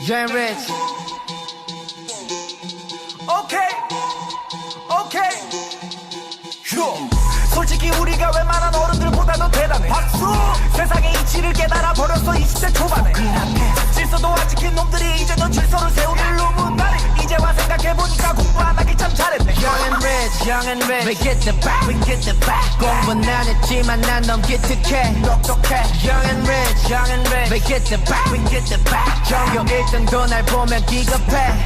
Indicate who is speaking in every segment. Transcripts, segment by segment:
Speaker 1: Young Rich.
Speaker 2: 오케이 휴. 솔직히 우리가 웬만한 어른들보다도 대단해. 박수. 세상의 이치를 깨달아 버렸어 20대 초반에. 질서도 안 지킨 놈들이 이제 넌 질서를 세우길 누문다리. 이제와 생각해보니까 공부 안 하기 참 잘했네.
Speaker 1: Young and rich. We get the back, we get the back. 공부는 안 했지만 난 너무 기특해.
Speaker 2: 똑똑해.
Speaker 1: Young and rich. We get the back, we get the back. 전교 1등도 날 보면 기겁해.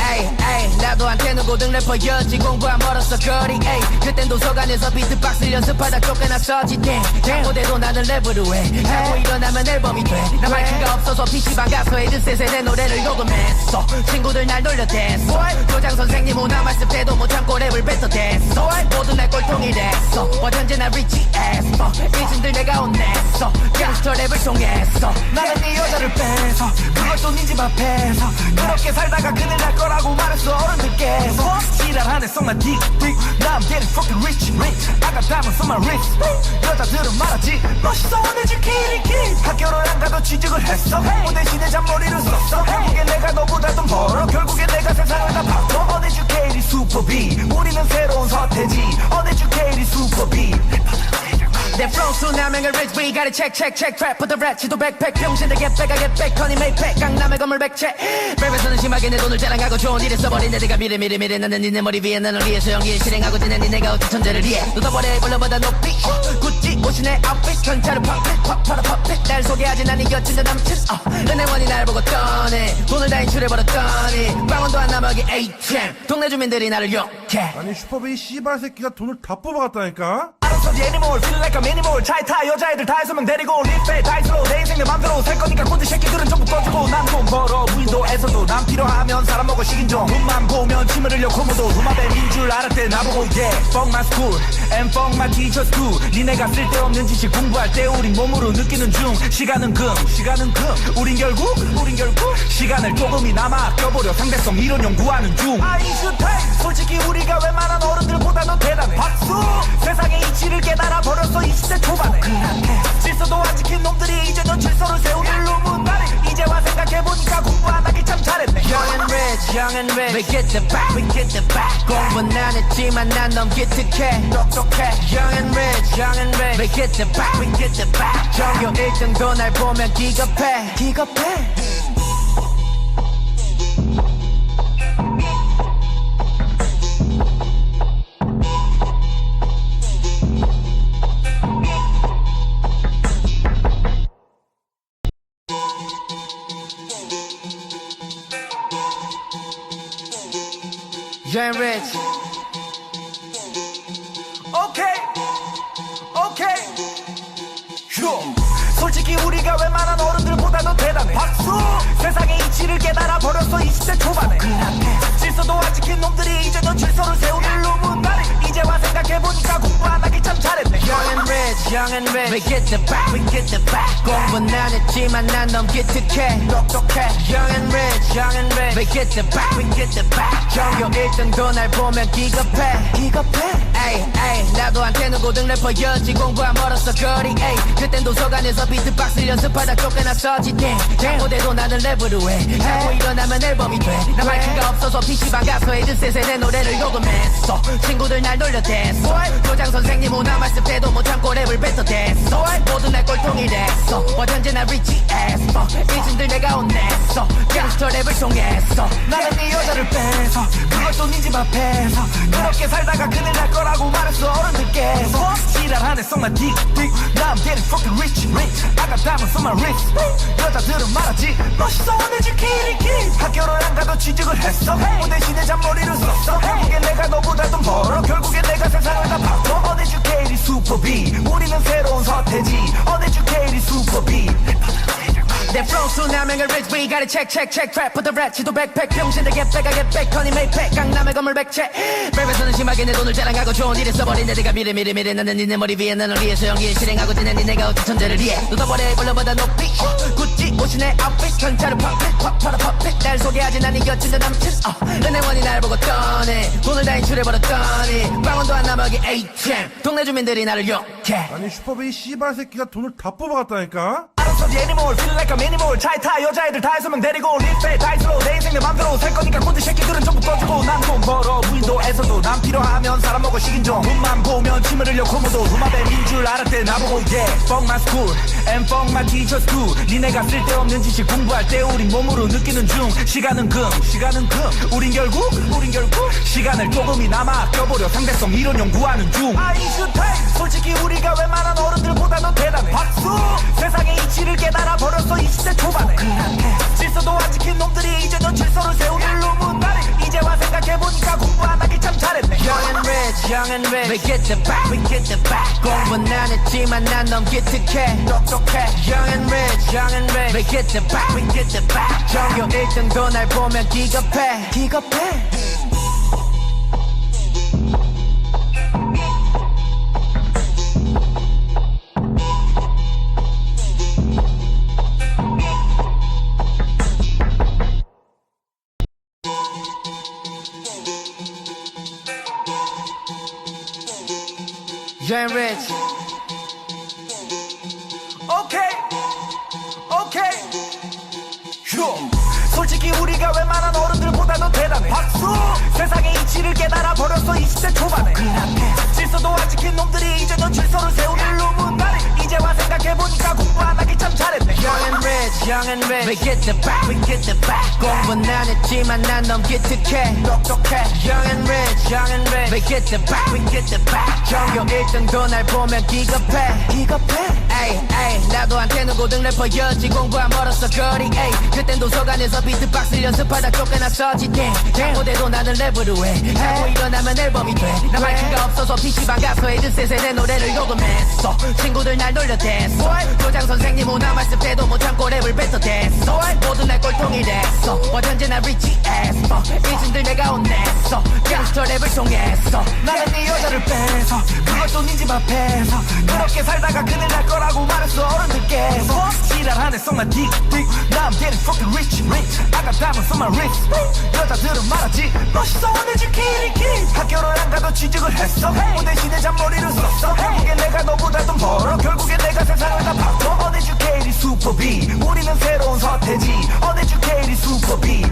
Speaker 1: 에이 나도 한테는 고등 래퍼였지. 공부 안 벌었어 거리. 에이 그땐 도서관에서 비트박스 연습하다 쫓겨났었지. damn 무대도 나는 랩으로 해. 자고 일어나면 앨범이 돼. 나 마이크가 없어서 PC방 가서 헤드셋에 내 노래를 녹음했어. 친구들 날 놀려댔어. 교장 선생님 오나 말씀 때도 못 참고 랩을 뱉어댔어. 모두 날 꼴통이 됐어. 현재 나 리치 했어. 일진들 내가 혼냈어. 갱스터 랩을 통했어.
Speaker 2: 나는 네 여자를 뺏어. 그것도 네 집 앞에서. 그렇게 살다가 큰일 날 거라고 말했어 어른들께서. 지랄하네 속만 딕 나 I'm getting fucking rich I got diamonds on my wrist. 여자들은 말하지 멋있어 uneducated. 학교를 안 가도 취직을 했어. 뭐 대신에 잔머리를 썼어. 결국에 내가 너보다 돈 벌어. 결국에 내가 세상을 다 바꿔. uneducated super B. 우리는 새로운 서태지. uneducated super B.
Speaker 1: 내 flow 수남행을 rich we gotta check trap put the rat 지도 백팩 병신들 get back I get back 허니 메이팩 강남의 건물 백채 랩에서는 심하게 내 돈을 자랑하고 좋은 일에 써버린 내 내가 미래 나는 니네 머리 위에 나는 위에서 연기에 실행하고 지낸 니네가 어떤 천재를 이해 묻어버려 불러보다 높이 구찌 옷이 내 outfit 전차를 팝핏 날 소개하진 않은 여친자 남친 은행원이 날 보고 떠네 돈을 다 인출해버렸더니 빵원도 안 남아기 ATM 동네 주민들이 나를 욕해
Speaker 3: 아니 슈퍼베이 씨발 새끼가 돈을 다 뽑아갔다니까?
Speaker 2: 알아서 애니멀 feel like a minimal. 차에 타 여자애들 다 6명 데리고 립에 다이스로 내 인생 내 맘대로 살 거니까 꼰대 새끼들은 전부 꺼주고 난 돈 벌어 무인도에서도 난 필요하면 사람 먹어 식인종 눈만 보면 침을 흘려 고모도 루마뱀인 줄 알았대 나보고 yeah fuck my school and fuck my teachers too. 니네가 쓸데없는 지식 공부할 때 우린 몸으로 느끼는 중 시간은 금 우린 결국 시간을 조금이나마 아껴보려 상대성 이론 연구하는 중 솔직히 우리가 웬만한 어른들보다도 대단해. 박수. 세상의 이치를 깨달아 버렸어 20대 초반에. 질서도 안 지킨 놈들이 이제 넌 질서를 세우길 누문다리. 이제와 생각해보니까 공부 안 하기 참 잘했네.
Speaker 1: Young and rich. We get the back, we get the back. 공부는 안 했지만 난 너무 기특해.
Speaker 2: 똑똑해.
Speaker 1: Young and rich. We get the back, we get the back. 전교 1등도 날 보면 기겁해. Young Rich.
Speaker 2: 오케이 휴. 솔직히 우리가 웬만한 어른들보다도 대단해. 박수. 세상의 이치를 깨달아 버렸어 20대 초반에. 질서도 안 지킨 놈들이 이제 넌 질서를 세우길 누문다리. 이제와 생각해보니까 공부 안 하기 참 잘했네.
Speaker 1: Young and rich. We get the back, we get the back. 공부는 안 했지만 난 너무 기특해.
Speaker 2: 똑똑해.
Speaker 1: Young and rich. We get the back, we get the back. 전교 1등도 날 보면 기겁해. 에이 나도 한테는 고등 래퍼였지. 공부 안 벌었어 거리. 에이 그땐 도서관에서 비트박스 연습하다 쫓겨났었지. damn 무대도 나는 랩으로 해. 자고 일어나면 앨범이 돼. 나 마이크가 없어서 PC방 가서 헤드셋에 내 노래를 녹음했어. 친구들 날 놀려댔어. 교장 선생님 오나 말씀 때도 못 참고 랩을 뱉어댔어. 모두 날 꼴통이 됐어. 현재 나 리치 했어. 일진들 내가 혼냈어. 갱스터 랩을 통했어.
Speaker 2: 나는 네 여자를 뺏어. 그것도 네 집 앞에서. 그렇게 살다가 큰일 날 거라고 말했어 어른들께서. 지랄하네 속만 딕 나 I'm getting fucking rich I got diamonds on my wrist. 여자들은 말하지 멋있어 uneducated. 학교를 안 가도 취직을 했어. 뭐 대신에 잔머리를 썼어. 결국에 내가 너보다 돈 벌어. 결국에 내가 세상을 다 바꿔. uneducated super B. 우리는 새로운 서태지. uneducated super B.
Speaker 1: 내 flow 수남행을 rich we gotta check trap put the rat 지도 백팩 병신들 get back I get back 허니 메이팩 강남의 건물 백채 랩에서는 심하게 내 돈을 자랑하고 좋은 일에 써버린 내 내가 미래 나는 니네 머리 위에 나는 위에서 연기에 실행하고 지낸 니네가 어떤 천재를 이해 묻어버려 불러보다 높이 구찌 옷이 내 outfit 전차를 팝핏 날 소개하진 않은 여친자 남친 은행원이 날 보고 떠네 돈을 다 인출해버렸더니 빵원도 안 남아기 ATM 동네 주민들이 나를 욕해
Speaker 3: 아니 슈퍼베이 씨발 새끼가 돈을 다 뽑아갔다니까?
Speaker 2: 알아서 알아서 the animal feel like a minimal 차에 타 여자애들 다 6명 데리고 리페 다이스로 내 인생 내 맘대로 살 거니까 꼰대 새끼들은 전부 꺼지고 난 돈 벌어 무인도에서도 난 필요하면 사람 먹어 식인 종 눈만 보면 침을 흘려 코모도 루마뱀인 줄 알았대 나보고 yeah fuck my school and fuck my teachers too 니네가 쓸데없는 지식 공부할 때 우린 몸으로 느끼는 중 시간은 금 우린 결국 시간을 조금이나마 아껴보려 상대성 이론 연구하는 중 아인슈타인 솔직히 우리가 웬만한 어른들보다도 대단해 박수 세상의 이치를 깨달아 버렸어 20대 초반에 질서도 안 지킨 놈들이 이제 넌 질서를 세우는 루문다리 이제와 생각해보니까 공부 안 하기 참 잘했네
Speaker 1: Young and rich We get the back 공부는 안 했지만 난 너무 기특해 똑똑해 Young and rich We get the back 전교 1등도 날 보면 기겁해 Young and rich
Speaker 2: 오케이 휴 솔직히 우리가 웬만한 어른들보다도 대단해 박수 세상의 이치를 깨달아 버렸어 20대 초반에 질서도 안 지킨 놈들이 이제 넌 질서를 세우는 루문다리 이제와 생각해보니까 공부 안 하기 참 잘했네
Speaker 1: Young and rich We get the back 공부는 안 했지만 난 너무 기특해 똑똑해 Young and rich We get the back 전교 1등도 날 보면 기겁해 에이 나도 한테는 고등 래퍼였지 공부 안 벌었어 거리 에이 그땐 도서관에서 비트박스 연습하다 쫓겨났었지 damn 무대도 나는 랩으로 해 자고 일어나면 앨범이 돼나 마이크가 없어서 PC방 가서 헤드셋에 내 노래를 녹음했어 친구들 날 놀려댔어 교장 선생님 오나 말씀 때도 못 참고 랩을 뱉어댔어 모두 날 꼴통이 됐어 어쩐지 나 rich as fuck 이진들 내가 혼냈어 갱스터 랩을 통해서
Speaker 2: 나는 네 여자를 뺏어 그것도 네 집 앞에서 그렇게 살다가 큰일 날 거라고 말했어 어른들께서 지랄하네 so my dick Now I'm getting fucking rich I got diamonds on my wrist 여자들은 말하지 멋있어 uneducated 학교를 안 가도 취직을 했어 무대 시대 잔머리를 썼어 결국엔 내가 너보다 돈 벌어 결국엔 내가 세상을 다 바꿔 uneducated super B 우리는 새로운 서태지 uneducated super B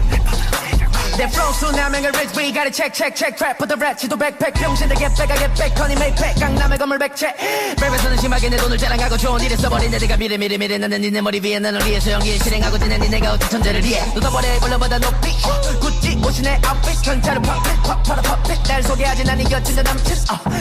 Speaker 1: 내 flow 수남행을 rich we gotta check trap put the rat 지도 백팩 병신들 get back I get back 허니 메이팩 강남의 건물 백채 랩에서는 심하게 내 돈을 자랑하고 좋은 일에 써버린 내가 미래 나는 니네 머리 위에 나는 위에서 연기에 실행하고 지낸 니네가 어떤 천재를 이해 너 더버려 불러보다 높이 구찌 옷이 내 아웃핏 전차를 팝핏 날 소개하진 않은 여친 내 남친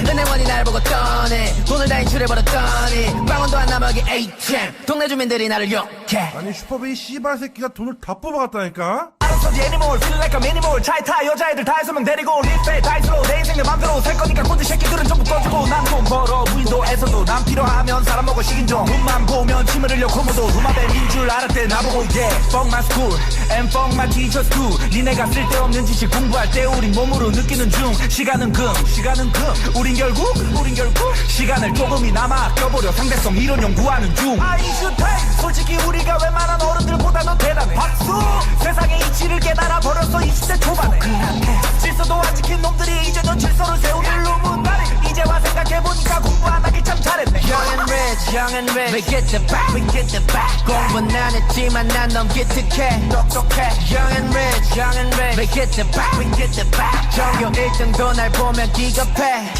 Speaker 1: 은행원이 날 보고 떠네 돈을 다 인출해버렸더니 빵원도 안 남아기 ATM 동네 주민들이 나를 욕해
Speaker 3: 아니 슈퍼베이 씨발 새끼가 돈을 다 뽑아갔다니까?
Speaker 2: 알아서 the animal feel like a minimal 차에 타 여자애들 다 6명 데리고 리페 다이스로 내 인생 내 맘대로 살 거니까 꼰대 새끼들은 전부 꺼지고 난 돈 벌어 무인도에서도 난 필요하면 사람 먹어 식인 종 눈만 보면 침을 흘려 코모도 루마뱀인 줄 알았대 나보고 yeah fuck my school and fuck my teachers too 니네가 쓸데없는 지식 공부할 때 우린 몸으로 느끼는 중 시간은 금 우린 결국 시간을 조금이나마 아껴보려 상대성 이론 연구하는 중 아인슈타인 솔직히 우리가 웬만한 어른들보다도 대단해 박수 세상의 이치를 깨달아 버렸어 20대 초반에 질서도 안 지킨 놈들이 이제 넌 질서를 세우는 루문다리 이제와 생각해보니까 공부 안 하기 참 잘했네
Speaker 1: Young and rich We get the back 공부는 안 했지만 난 너무 기특해 똑똑해 Young and rich We get the back 전교 1등도 날 보면 기겁해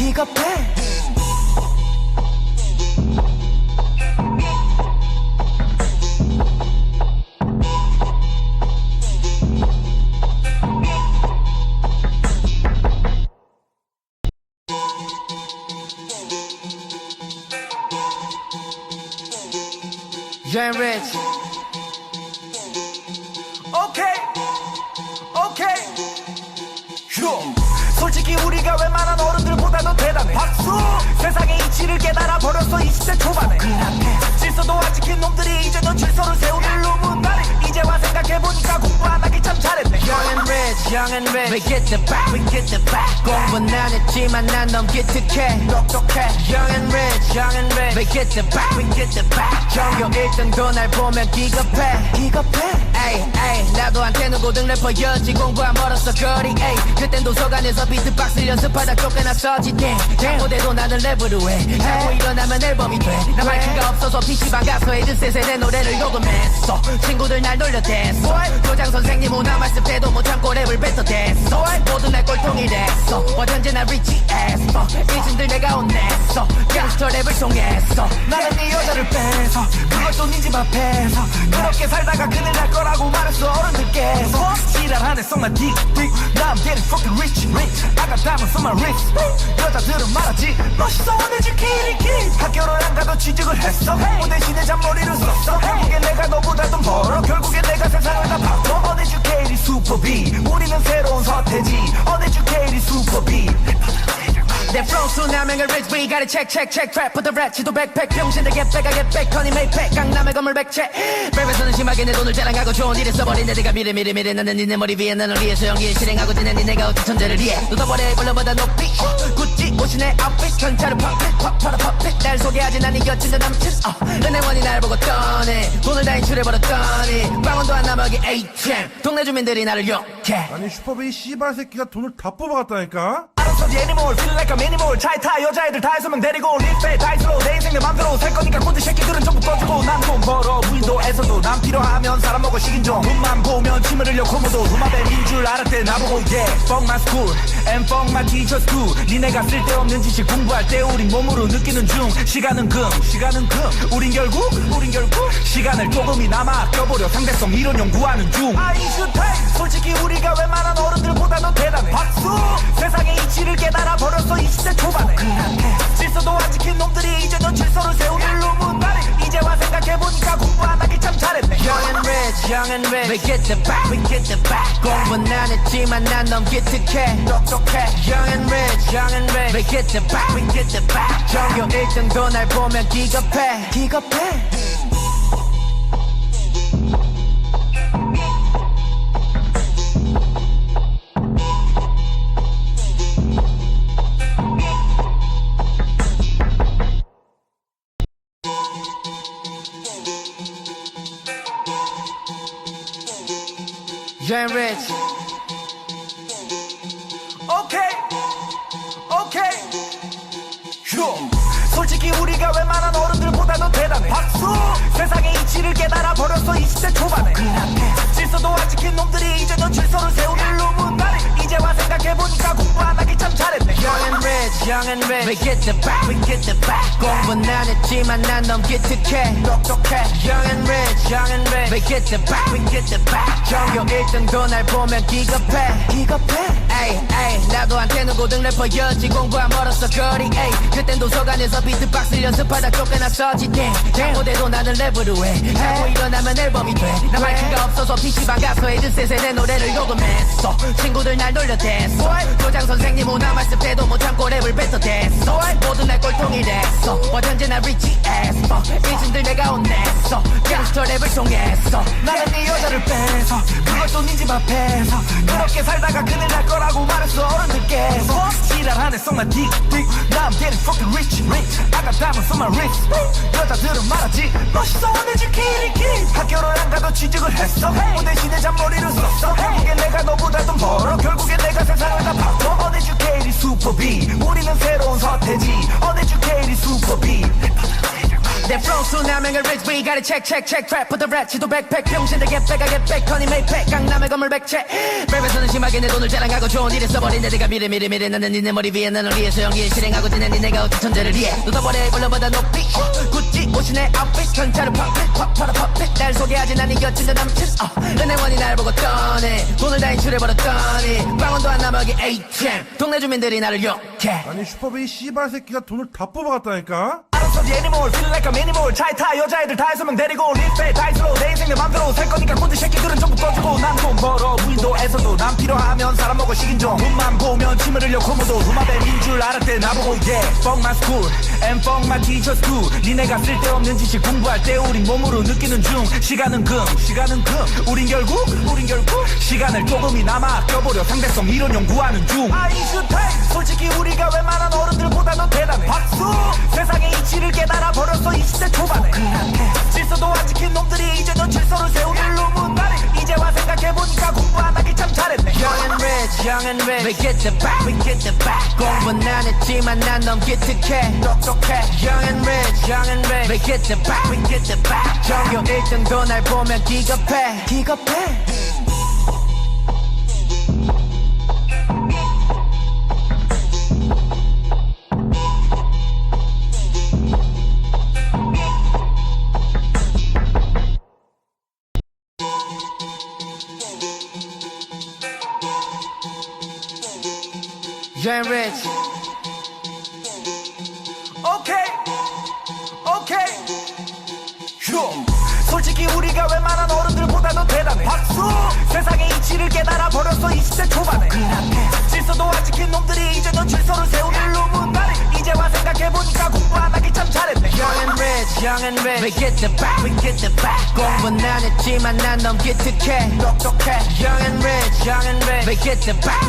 Speaker 1: Young and rich
Speaker 2: 오케이 휴 솔직히 우리가 웬만한 어른들보다도 대단해 박수 세상의 이치를 깨달아 버렸어 20대 초반에 질서도 안 지킨 놈들이 이제 넌 질서를 세우는 루문다리 이제와 생각해보니까 공부 안 하기 참 잘했네
Speaker 1: Young and rich, young and rich. We get the back, we get the back. 공부는 안 했지만 난 너무 기특해. 똑똑해. Young and rich, young and rich. We get the back, we get the back. 전교 1등도 날 보면 기겁해. 기겁해. 에이, 에이, 나도 한테는 고등 래퍼였지. 공부 안 멀었어 거리. 에이, 그땐 도서관에서 비트박스 연습하다 쫓겨났었지. Damn, 무대도 나는 랩으로 해. 자고 일어나면 앨범이 돼. 나 마이크가 없어서 PC방 가서 헤드셋에 내 노래를 녹음했어. 친구들 날 놀려댔어. 교장 선생님 오나 말씀 때도 못 참고 랩을 뱉어댔어. 모두 날 꼴통이 됐어. 어쩐지 나 리치했어. 일진들 내가 혼냈어. 갱스터 랩을 통해서
Speaker 2: 나는 네 여자를 뺏어 그것도 네 집 앞에서 그렇게 살다가 큰일 날 거라고 말했어 어른들께서 지랄하네 썩나 딕딕 Now I'm getting fucking rich I got diamonds on my wrist 여자들은 말하지 멋있어 uneducated 학교를 안 가도 취직을 했어 뭐 대신에 잔머리를 썼어 결국엔 내가 너보다 돈 벌어 결국엔 내가 세상을 다 바꿔 uneducated super B 우리는 새로운 서태지 uneducated super B
Speaker 1: 내 flow 수남행을 rich we gotta check check check trap put the rat 지도 백팩 병신들 get back I get back 허니 메이팩 강남의 건물 백채 랩에서는 심하게 내 돈을 자랑하고 좋은 일에 써버린 내가 미래 나는 니네 머리 위에 나는 위에서 연기를 실행하고 지낸 니네가 어찌 천재를 이해 쏟아버려 벌러보다 높이 구찌 옷이 내 아웃핏 경찰은 팝핏 팝파라 팝핏 날 소개하지 난 이 여친도 남친 은행원이 날 보고 떠네 돈을 다 인출해버렸더니 빵원도 안 남아기 ATM 동네 주민들이 나를 욕해
Speaker 3: 아니 슈퍼베이 씨발 새끼가 돈을 다 뽑아갔다니까?
Speaker 2: 알았어 the animal feel like a minimal 차에 타 여자애들 다 6명 데리고 립에 다이스로 내 인생 내 맘대로 살 거니까 꼰대 새끼들은 전부 꺼주고 난 돈 벌어 무인도에서도 난 필요하면 사람 먹어 식인종 눈만 보면 침을 흘려 고모도 루마벨인 줄 알았대 나보고 yeah fuck my school and fuck my teachers too 니네가 쓸데없는 지식 공부할 때 우린 몸으로 느끼는 중 시간은 금 우린 결국 시간을 조금이나마 아껴보려 상대성 이론 연구하는 중 아인슈타인 솔직히 우리가 웬만한 어른들보다 더 대단해 박수 세상의 이치를 깨달아 버렸어 20대 초반에 질서도 안 지킨 놈들이 이제 넌 질서를 세우길 루문다리 이제와 생각해보니까 공부 안 하길 참 잘했네
Speaker 1: Young and rich, young and rich. We get the back, we get the back. 공부는 안 했지만 난 너무 기특해. 똑똑해. Young and rich, young and rich. We get the back, we get the back. 전교 1등도 날 보면 기겁해. 기겁해. Young and rich.
Speaker 2: 오케이 휴 솔직히 우리가 웬만한 어른들보다 더 대단해 박수 세상의 이치를 깨달아 버렸어 20대 초반에 질서도 안 지킨 놈들이 이제 넌 질서를 세우길 루문다리 이제와 생각해보니까 공부 안 하길 참 잘했네
Speaker 1: Young and rich, young and rich. We get the back, we get the back. 공부는 안 했지만 난 너무 기특해. 똑똑해. Young and rich, young and rich. We get the back, we get the back. 전교 1등도 날 보면 기겁해. 기겁해. 에이, 에이, 나도 한테는 고등 래퍼였지. 공부 안 멀었어 거리. 에이, 그땐 도서관에서 비트박스 연습하다 쫓겨났었지. Damn, 무대도 나는 랩으로 해. 자고 일어나면 앨범이 돼. 나 마이크가 없어서 PC방 가서 헤드셋에 내 노래를 녹음했어. 친구들 날 놀려댔어. 교장 선생님 오나 말씀 때도 못 참고 랩을 뱉어댔어. 모두 날 꼴통이 됐어. 어쩐지 나 리치했어. 일진들 내가 혼냈어. 갱스터 랩을 통해서
Speaker 2: 나는 네 여자를 뺏어 그것도 네 집 앞에서 그렇게 살다가 큰일 날 거라고 말했어 어른들께서 지랄하네 썩나 딕딕 Now I'm getting fucking rich I got diamonds on my wrist 여자들은 말하지 멋있어 uneducated 학교를 안 가도 취직을 했어 뭐 대신에 잔머리를 썼어 결국엔 내가 너보다 돈 벌어 결국엔 내가 세상을 다 바꿔 uneducated super B 우리는 새로운 서태지 uneducated super B
Speaker 1: 내 flow 수남행을 rich we gotta check check check trap put the rat 지도 백팩 병신들 get back I get back 허니 메이팩 강남의 건물 백채 랩에서는 심하게 내 돈을 자랑하고 좋은 일에 써버린 내가 미래 나는 니네 머리 위에 나는 위에서 연기를 실행하고 지낸 니네가 어찌 천재를 이해 쏟아버려 벌러보다 높이 구찌 옷이 내 아웃핏 경찰은 팝핏 팝파라 팝핏 날 소개하지 난 이 여친도 남친 은행원이 날 보고 떠네 돈을 다 인출해버렸더니 빵원도 안 남아기 ATM 동네 주민들이 나를 욕해
Speaker 3: 아니 슈퍼베이 씨발 새끼가 돈을 다 뽑아갔다니까?
Speaker 2: 알았어 the animal feel like a minimal 차에 타 여자애들 다 6명 데리고 리페 다이스로 내 인생 내 맘대로 살 거니까 꼰대 새끼들은 전부 꺼주고 난 좀 벌어 무인도에서도 난 필요하면 사람 먹어 식인 종 눈만 보면 침을 흘려 고무도 루마뱀인 줄 알았대 나보고 yeah fuck my school and fuck my teachers too 니네가 쓸데없는 지식 공부할 때 우린 몸으로 느끼는 중 시간은 금 우린 결국 시간을 조금이나마 아껴보려 상대성 이론 연구하는 중 아인슈타인 솔직히 우리가 웬만한 어른들보다 더 대단해 박수 세상의 이치를 깨달아 버렸어 20대 초반에 질서도 안 지킨 놈들이 이제 넌 질서를 세우는 놈은 나를 이제와 생각해보니까 공부 안 하길 참 잘했네
Speaker 1: Young and rich, we get the back. 공부는 안 했지만 난 너무 기특해, 똑똑해. Young and rich, we get the back. 전교 1등도 날 보면 기겁해. Young and rich.
Speaker 2: 오케이 휴 솔직히 우리가 웬만한 어른들보다 더 대단해 박수 세상의 이치를 깨달아 버렸어 20대 초반에 질서도 안 지킨 놈들이 이제 넌 질서를 세우는 놈은 나를 이제와 생각해보니까 공부 안 하길 참 잘했네
Speaker 1: Young and rich, we get the back. 공부는 안 했지만 난 너무 기특해, 똑똑해. Young and rich, we get the back.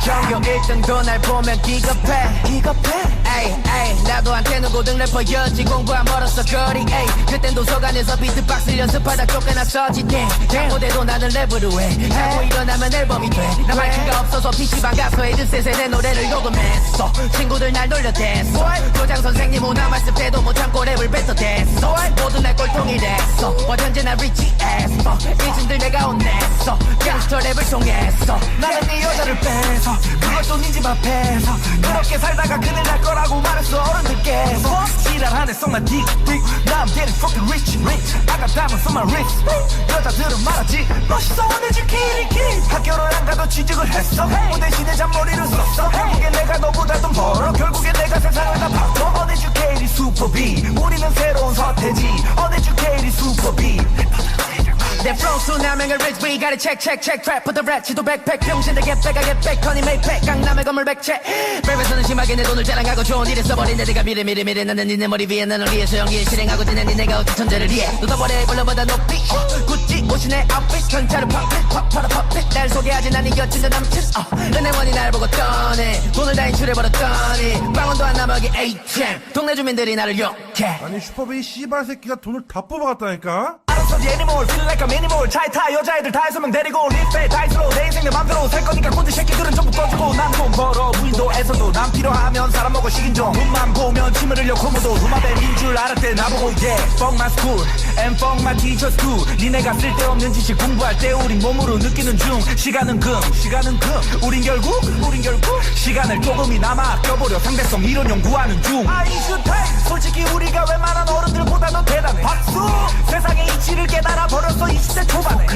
Speaker 1: 전교 1등도 날 보면 기겁해. 에이, 나도 한테는 고등 래퍼였지 공부한 멀었어 거리. 에이, 그땐 도서관에서 비트박스 연습하다 쫓겨났었지. Damn, 무대도 나는 랩으로 해. 하고 일어나면 앨범이 돼. 나 마이크가 없어서 PC방 가서 헤드셋에 내 노래를 녹음했어. 친구들 날 놀려댔어. 교장 선생님 오나 말씀 때도 못 참고 랩을 뱉어댔어. 모두 날 꼴통이 됐어. 어쩐지 난 리치했어. 일진들 내가 혼냈어. 갱스터 랩을 통해서
Speaker 2: 나는 네 여자를 뺏어 그것도 네 집 앞에서 그렇게 살다가 큰일 날 거라고 말했어 어른들께서 지랄하네 썩나 딕 Now I'm getting fucking rich I got diamonds on my wrist 여자들은 말하지 멋있어 uneducated kid 학교를 안 가도 취직을 했어 뭐 대신에 잔머리를 썼어 결국엔 내가 너보다 돈 벌어 결국엔 내가 세상을 다 바꿔 uneducated super B 우리는 새로운 서태지 uneducated super B
Speaker 1: 내 flow 수남행을 rich we gotta check trap put the rat 지도 백팩 병신들 get back I get back 허니 메이팩 강남의 건물 백채 랩에서는 심하게 내 돈을 자랑하고 좋은 일에 써버린 내가 미래 나는 니네 머리 위에 나는 위에서 연기에 실행하고 지낸 니네가 어찌 천재를 이해 쏟아버려 벌러보다 높이 구찌 옷이 내 아웃핏 전차를 팝핏 날 소개하지 난 이 여친도 남친 은행원이 날 보고 떠네 돈을 다 인출해버렸더니 빵원도 안 남아기 ATM 동네 주민들이 나를 욕해
Speaker 3: 아니 슈퍼베이 씨발 새끼가 돈을 다 뽑아갔다니까?
Speaker 2: 알았어 the animal feel like a minimal 차에 타 여자애들 다 6명 데리고 리페 다이스로 내 인생 내 맘대로 살 거니까 꼰대 새끼들은 전부 꺼주고 난 돈 벌어 무인도에서도 난 필요하면 사람 먹어 식인 종 눈만 보면 침을 흘려 고무도 루마뱀인 줄 알았대 나보고 yeah fuck my school and fuck my teachers too 니네가 쓸데없는 지식 공부할 때 우린 몸으로 느끼는 중 시간은 금 우린 결국 시간을 조금이나마 아껴보려 상대성 이론 연구하는 중 아인슈타인 솔직히 우리가 웬만한 어른들보다 더 대단해 박수 세상의 이치를 깨달아 버렸어 20대 초반에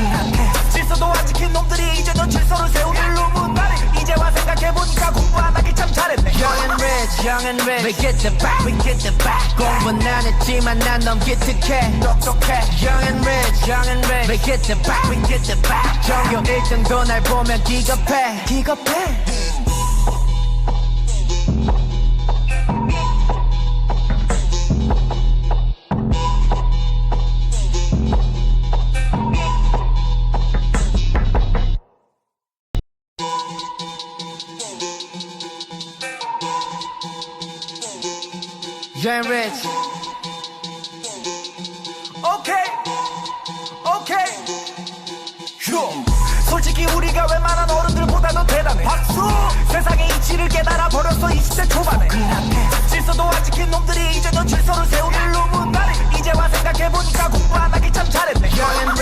Speaker 2: 질서도 안 지킨 놈들이 이제 넌 질서를 세우는 놈은 나를 이제와 생각해보니까 공부 안 하길 참 잘했네
Speaker 1: Young and rich, we get the back. 공부는 안 했지만 난 너무 기특해, 똑똑해. Young and rich, we get the back. 전교 1등도 날 보면 기겁해. Young and rich.
Speaker 2: 오케이 휴 솔직히 우리가 웬만한 어른들보다 더 대단해 박수 세상의 이치를 깨달아 버렸어 20대 초반에 질서도 안 지킨 놈들이 이제 넌 질서를 세우는 놈은 나를 이제와 생각해보니까 공부 안 하길 참 잘했네
Speaker 1: Young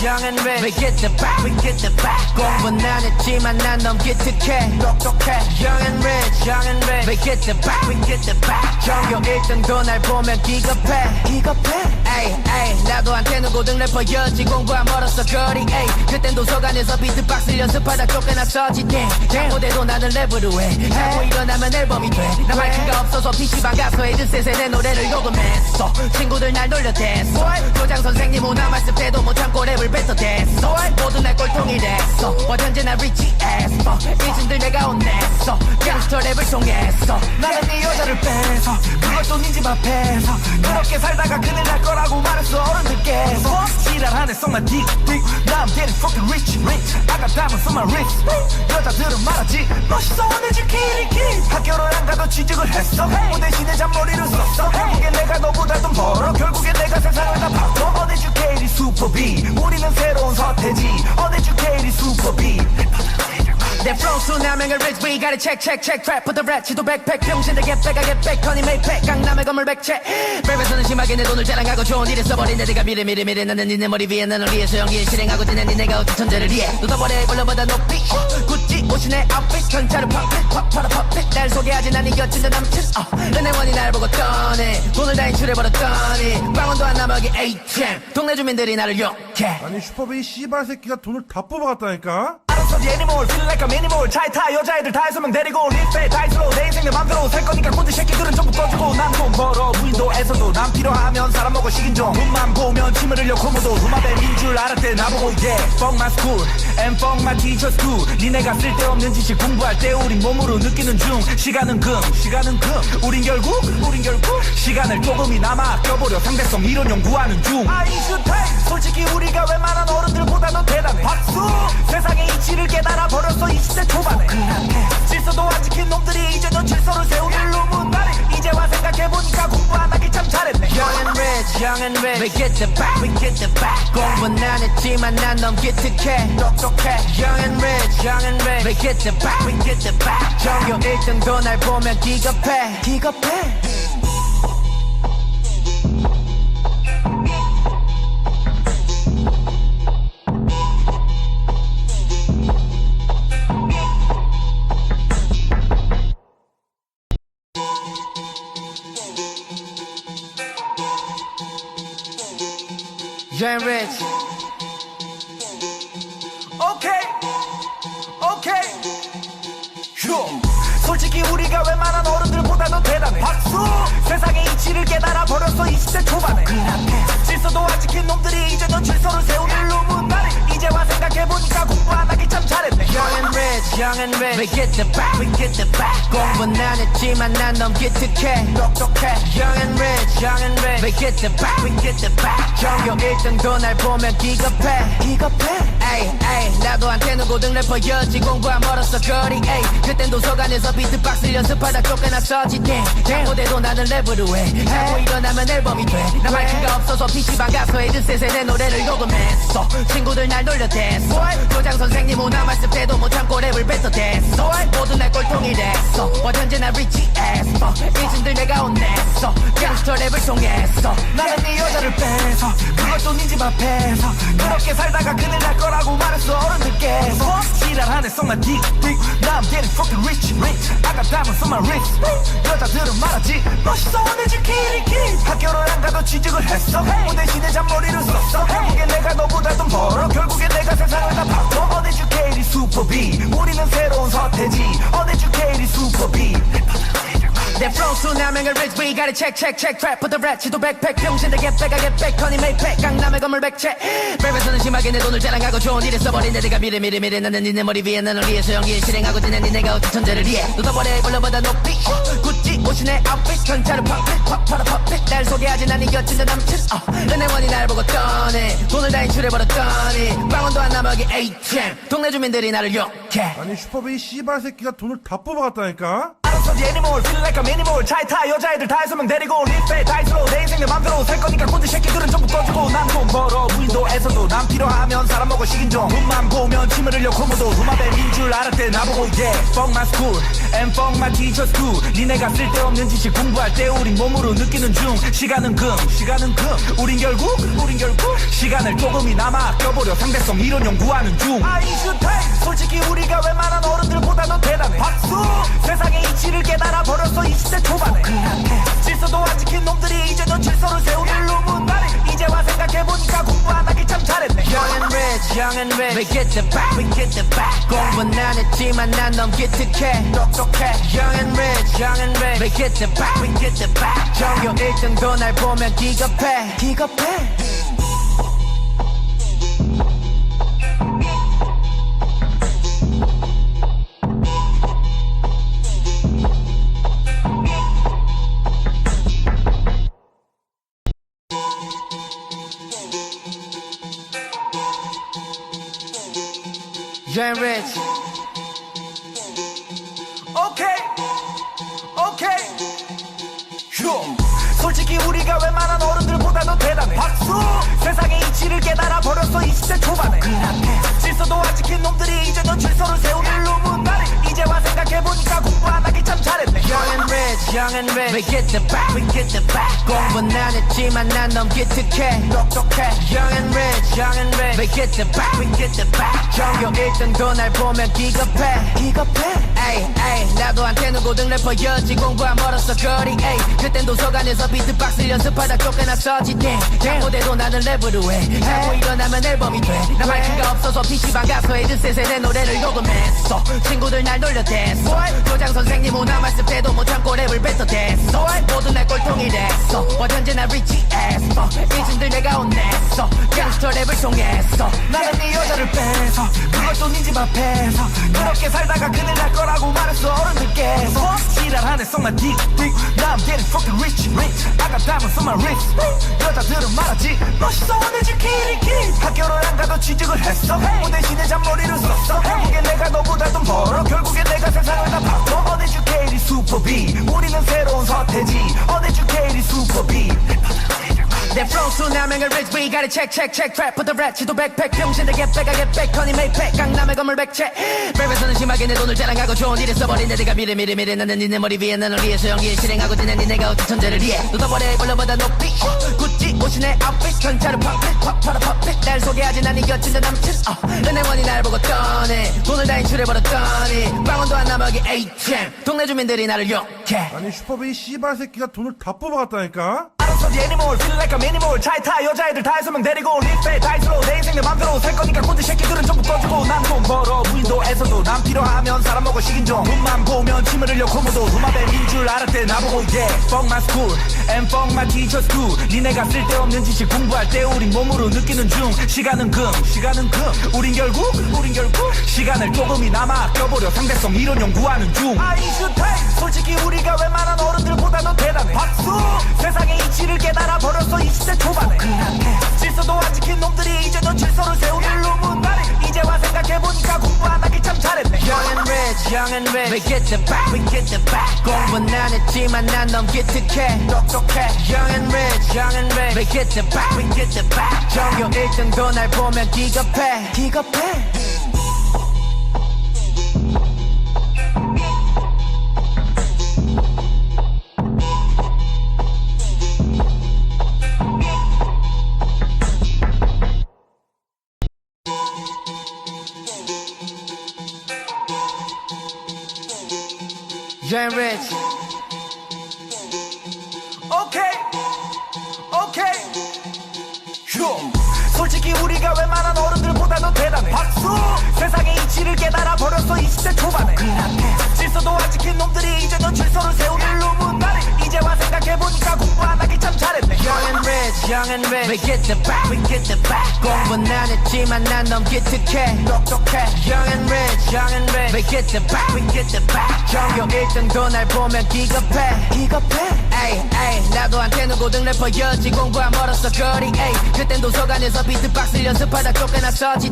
Speaker 1: young and rich We get the back, we get the back 공부는 안 했지만 난 너무 기특해 똑똑해 young and rich, young and rich We get the back, we get the back 전교 1등도 날 보면 기겁해 기겁해 에이 에이 나도 한테는 고등 래퍼였지 공부 안 멀었어 거리 에이 그땐 도서관에서 비트박스를 연습하다 쫓겨났었지 무대도 나는 랩으로 해 자고 일어나면 앨범이 돼나 마이크가 없어서 PC방 가서 헤드셋에 내 노래를 녹음했어 친구들 날 놀려댔어 교장 선생님 오나 말씀 때도 못 참고 랩을 뱉어댔어 모두 날 꼴통이 됐어 언제나 리치 에스퍼 이진들 내가 혼냈어 갱스터 랩을 통해서
Speaker 2: 나는 네 여자를 뺏어 그것도 네 집 앞에서 그렇게 살다가 큰일 날 거라고 말했어 어른들께서 지랄하네 썩나 딕딕 Now I'm getting fucking rich rich I got diamonds on my wrist 여자들은 말하지 멋있어 uneducated 학교를 안 가도 취직을 했어 무대 대신에 잔머리를 썼어 결국엔 내가 너보다 돈 벌어 결국엔 내가 세상을 다 바꿔 uneducated super B 우리는 새로운 서태지 uneducated super B
Speaker 1: 내 flow 수남행을 rich we gotta check check check trap put the rat 지도 백팩 병신들 get back I get back honey make pack 강남의 건물 백채 랩에서는 심하게 내 돈을 자랑하고 좋은 일에 써버린 내가 미래 나는 니네 머리 위에 나는 위에 소형기에 실행하고 지낸 니네가 어찌 천재를 이해 쏟아버려 물러보다 높이 구찌 옷이 내 outfit 전차를 팝핏 팝파라 팝핏 날 소개하지 난 이겨진 내 남친 은행원이 날 보고 떠네 돈을 다 인출해버렸더니 빵원도 안 남아기 ATM 동네 주민들이 나를 욕해
Speaker 3: 아니 슈퍼베이 씨발 새끼가 돈을 다 뽑아갔다니까?
Speaker 2: 알아서 애니멀 feel like a minimal 차에 타 여자애들 다 해서면 데리고 립에 다이스로 내 인생 내 맘대로 살 거니까 꼰대 새끼들은 전부 꺼주고 난 돈 벌어 무인도에서도 난 필요하면 사람 먹어 식인종 눈만 보면 침을 흘려 코모도 루마뱀인 줄 알았대 나보고 yeah fuck my school and fuck my teachers too 니네가 쓸데없는 지식 공부할 때 우린 몸으로 느끼는 중 시간은 금 우린 결국 시간을 조금이나마 아껴보려 상대성 이론 연구하는 중 아인슈타인 솔직히 우리가 웬만한 어른들보다 더 대단해 박수 세상의 이치를 깨달아 버렸어 20대 초반에 질서도 안 지킨 놈들이 이제 넌 질서를 세우길 루문다리 이제와 생각해보니까 공부 안 하길 참 잘했네
Speaker 1: young and rich We get the back, we get the back 공부는 안 했지만 난 너무 기특해 똑똑해 young and rich We get the back, we get the back 전교 1등도 날 보면 기겁해 기겁해 Young and rich
Speaker 2: 오케이 휴 솔직히 우리가 웬만한 어른들보다 더 대단해 박수 세상의 이치를 깨달아 버렸어 20대 초반에 질서도 안 지킨 놈들이 이제 넌 질서를 세우길 루문다리 이제와 생각해보니까 공부 안 하길 참 잘했네
Speaker 1: young and rich We get the back, we get the back 공부는 안 했지만 난 너무 기특해 똑똑해 young and rich We get the back, we get the back 전교 1등도 날 보면 기겁해 에이 나도 한테는 고등 래퍼였지 공부 안 멀었어 거리 에이 그땐 도서관에서 비트박스를 연습하다 쫓겨났었지 무대도 나는 랩으로 해 자고 일어나면 앨범이 돼나 마이크가 없어서 PC방 가서 헤드셋에 내 노래를 녹음했어 친구들 날 놀려댔어 교장 선생님 오나 말씀 때도 못 참고 랩을 뱉어댔어 모두 날 꼴통이 됐어 언제나 리치 에스퍼 이진들 내가 혼냈어 갱스터 랩을 통해서
Speaker 2: 나는 네 여자를 뺏어 그것도 네 집 앞에서 그렇게 살다가 큰일 날 거라고 말했어 어른들께서 지랄하네 썩나 딕딕 Now I'm getting fucking rich rich I got diamonds on my wrist 여자들은 말하지 멋있어 uneducated 학교를 안 가도 취직을 했어 무대 대신에 잔머리를 썼어 결국엔 내가 너보다 돈 벌어 결국엔 내가 세상을 다 바꿔 uneducated super B 우리는 새로운 서태지 uneducated super B
Speaker 1: 내 flow 수남행을 rich we gotta check check check trap put the rat 지도 백팩 병신들 get back I get back honey make pack 강남의 건물 백채 랩에서는 심하게 내 돈을 자랑하고 좋은 일에 써버린 내가 미래 나는 니네 머리 위에 나는 위에 소형기에 실행하고 지낸 니네가 어찌 천재를 이해 쏟아버려 물러보다 높이 구찌 옷이 내 outfit 전차를 팝핏 팝파라 팝핏 날 소개하지 난 이겨진 내 남친 은행원이 날 보고 떠네 돈을 다 인출해버렸더니 빵원도 안 남아기 ATM 동네 주민들이 나를 욕해
Speaker 3: 아니 슈퍼베이 씨발 새끼가 돈을 다 뽑아갔다니까?
Speaker 2: 알아서 애니멀 feel like a minimal 차에 타 여자애들 다 해서면 데리고 립에 다이스로 내 인생 내 맘대로 살 거니까 꼰대 새끼들은 전부 꺼주고 난 돈 벌어 무인도에 무인도에서도 난 필요하면 사람 먹어 식인 종 눈만 보면 침을 흘려 코모도 루마뱀인 줄 알았 때 나보고 yeah Fuck my school and fuck my teachers too 니네가 쓸데없는 지식 공부할 때 우린 몸으로 느끼는 중 시간은 금 우린 결국 시간을 조금이나마 아껴보려 상대성 이론 연구하는 중 아인슈타인 솔직히 우리가 웬만한 어른들보다 더 대단해 박수 세상의 이치를 깨달아 버렸어 20대 초반에 질서도 안 지킨 놈들이 이제 넌 질서를 세우는 루문다리 이제와 생각해보니까 공부 안 하길 참 잘했네
Speaker 1: Young and rich We get the back 공부는 안 했지만 난 너무 기특해 똑똑해 Young and rich We get the back 전교 1등도 날 보면 기겁해 Young and rich
Speaker 2: 오케이 휴 솔직히 우리가 웬만한 어른들보다 더 대단해 박수 세상의 이치를 깨달아 버렸어 20대 초반에 질서도 안 지킨 놈들이 이제 넌 질서를 세우는 루문다리 이제와 생각해보니까 공부 안 하길 참 잘했네
Speaker 1: Young and rich We get the back 공부는 안 했지만 난 너무 기특해 똑똑해 Young and rich We get the back 전교 1등도 날 보면 기겁해 에이 나도 한테는 고등 래퍼였지 공부 안 멀었어 거리 에이 그땐 도서관에서 비트박스 연습하다 쫓겨났었지 무대도 나는 랩으로 해 자고 일어나면 앨범이 돼나 마이크가 없어서 PC방 가서 헤드셋에 내 노래를 녹음했어 친구들 날 놀려댔어 교장 선생님 오나 말씀 때도 못 참고 랩을 뱉어댔어 모두 날 꼴통이 됐어 어쩐지 나 리치했어 이진들 내가 혼냈어 갱스터 랩을 통해서
Speaker 2: 나는 네 여자를 뺏어 그것도 네 집 앞에서 그렇게 살다가 큰일 날 거라고 말했어 어른들께서 지랄하네 썩나 딕 Now I'm getting fucking rich I got diamonds on my wrist 여자들은 말하지 멋있어 uneducated 학교를 안 가도 취직을 했어 뭐 대신에 잔머리를 썼어 결국엔 내가 너보다 돈 벌어 결국엔 내가 세상을 다 바꿔 uneducated super B 우리는 새로운 서태지 uneducated super B
Speaker 1: 내 flow 수남행을 rich we gotta check trap put the rat 지도 백팩 병신들 get back 허니 메이팩 강남의 건물 백채 랩에서는 심하게 내 돈을 자랑하고 좋은 일에 써버린 애들가 미래 나는 니네 머리 위에 나는 위에서 연기에 실행하고 지낸 니네가 어찌 천재를 이해 쏟아버려 벌러보다 높이 구찌 옷이 내 아웃핏 전차를 팝핏 날 소개하지 난 이겼지 내 남친 은행원이 날 보고 떠네 돈을 다 인출해버렸더니 빵원도 안 남아기 ATM 동네 주민들이 나를 욕해
Speaker 3: 아니 슈퍼베이 씨발 새끼가 돈을 다 뽑아갔다니까?
Speaker 2: 알아서 the animal feel like a minimal 차에 타 여자애들 다 해서면 데리고 립에 다이스로 내 인생 내 맘대로 살 거니까 꼰대 새끼들은 전부 꺼주고 난 돈 벌어 무인도에서도 난 필요하면 사람 먹어 식인 종 눈만 보면 침을 흘려 코모도 루마뱀인 줄 알았 때 나보고 yeah Fuck my school and fuck my teachers too 니네가 쓸데없는 지식 공부할 때 우린 몸으로 느끼는 중 시간은 금 우린 결국 시간을 조금이나마 아껴보려 상대성 이론 연구하는 중 아인슈타인 솔직히 우리가 웬만한 어른들보다 더 대단해 박수 세상의 이치를 깨달아 버렸어 20대 초반에 질서도 안 지킨 놈들이 이제 넌 질서를 세우는 루문다리 이제와 생각해보니까 공부 안 하길 참 잘했네
Speaker 1: Young and rich We get the back 공부는 안 했지만 난 너무 기특해 똑똑해 Young and rich We get the back 전교 1등도 날 보면 기겁해 Young and rich
Speaker 2: 오케이 휴 솔직히 우리가 웬만한 어른들보다 더 대단해 박수 세상의 이치를 깨달아 버렸어 20대 초반에 질서도 안 지킨 놈들이 이제 넌 질서를 세우는 루문다리 이제와 생각해보니까 공부 안 하길 참 잘했네
Speaker 1: Young and rich We get the back 공부는 안 했지만 난 너무 기특해 똑똑해 Young and rich We get the back 전교 1등도 날 보면 기겁해 에이 나도 한테는 고등 래퍼였지 공부 안 멀었어 거리 에이 그땐 도서관에서 비트박스 연습하다 쫓겨났었지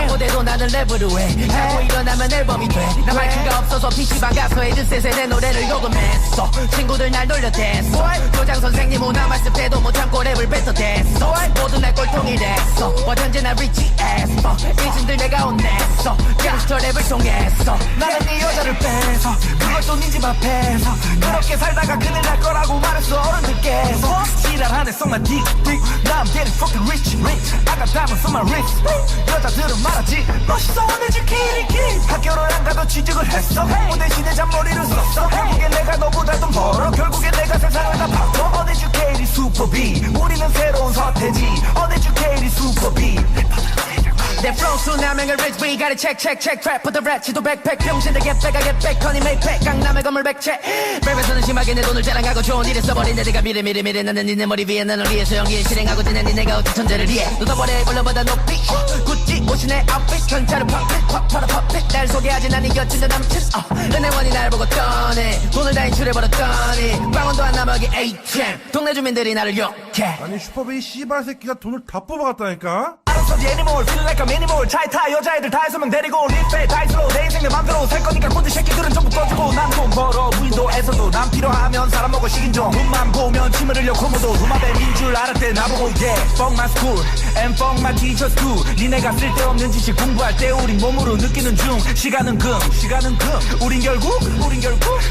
Speaker 1: 무대도 나는 랩으로 해 자고 일어나면 앨범이 돼나 마이크가 없어서 PC방 가서 헤드셋에 내 노래를 녹음했어 친구들 날 놀려댔어 교장 선생님 오나 말씀 때도 못 참고 랩을 초콜릿을 뱉어댔어 모두 날 꼴통이 됐어 어쩐지 날 rich as fuck 이진들 내가 혼냈어 갱스터 랩을 통해서
Speaker 2: 나는 네 여자를 뺏어 그것도 네 집 앞에서 그렇게 살다가 큰일 날 거라고 말했어 어른들께서 지랄하네 썩만 딕딕 나 I'm getting fucking rich I got diamonds on my wrist 여자들은 말하지 멋있어 uneducated 학교를 안 가도 취직을 했어 뭐 대신에 잔머리를 썼어 결국엔 내가 너보다 돈 벌어 결국엔 내가 세상을 다 바꿔 uneducated super B 우리는 새로운 서태지 uneducated super B
Speaker 1: 내 flow 수남행을 rich we gotta check check check trap put the rat 지도 백팩 병신들 get back I get back honey make pack 강남의 건물 백채 랩에서는 심하게 내 돈을 자랑하고 좋은 일에 써버린 내 내가 미래 나는 니네 머리 위에 나는 위에서 연기에 실행하고 지낸 니네가 어떤 천재를 이해 쏟아버려 물러보다 높이 구찌 옷이 내 outfit 전차를 팝핏 팝파라 팝핏 날 소개하진 않은 여친 내 남친 은행원이 날 보고 떠네 돈을 다 인출해버렸더니 빵원도 안 남아기 ATM 동네 주민들이 나를 욕해
Speaker 3: 아니 슈퍼베이 씨발 새끼가 돈을 다 뽑아갔다니까?
Speaker 2: 알아서지 애니멀 feel like a minimal 차에 타 여자애들 다 6명 데리고 립에 다이스로 내 인생 내 맘대로 살 거니까 꼰대 새끼들은 전부 꺼주고 난 돈 벌어 무인도에서도 난 필요하면 사람 먹어 식인 종 눈만 보면 침을 흘려 고무도 루마뱀인 줄 알았대 나보고 yeah fuck my school and fuck my teachers too 니네가 쓸데없는 지식 공부할 때 우린 몸으로 느끼는 중 시간은 금 우린 결국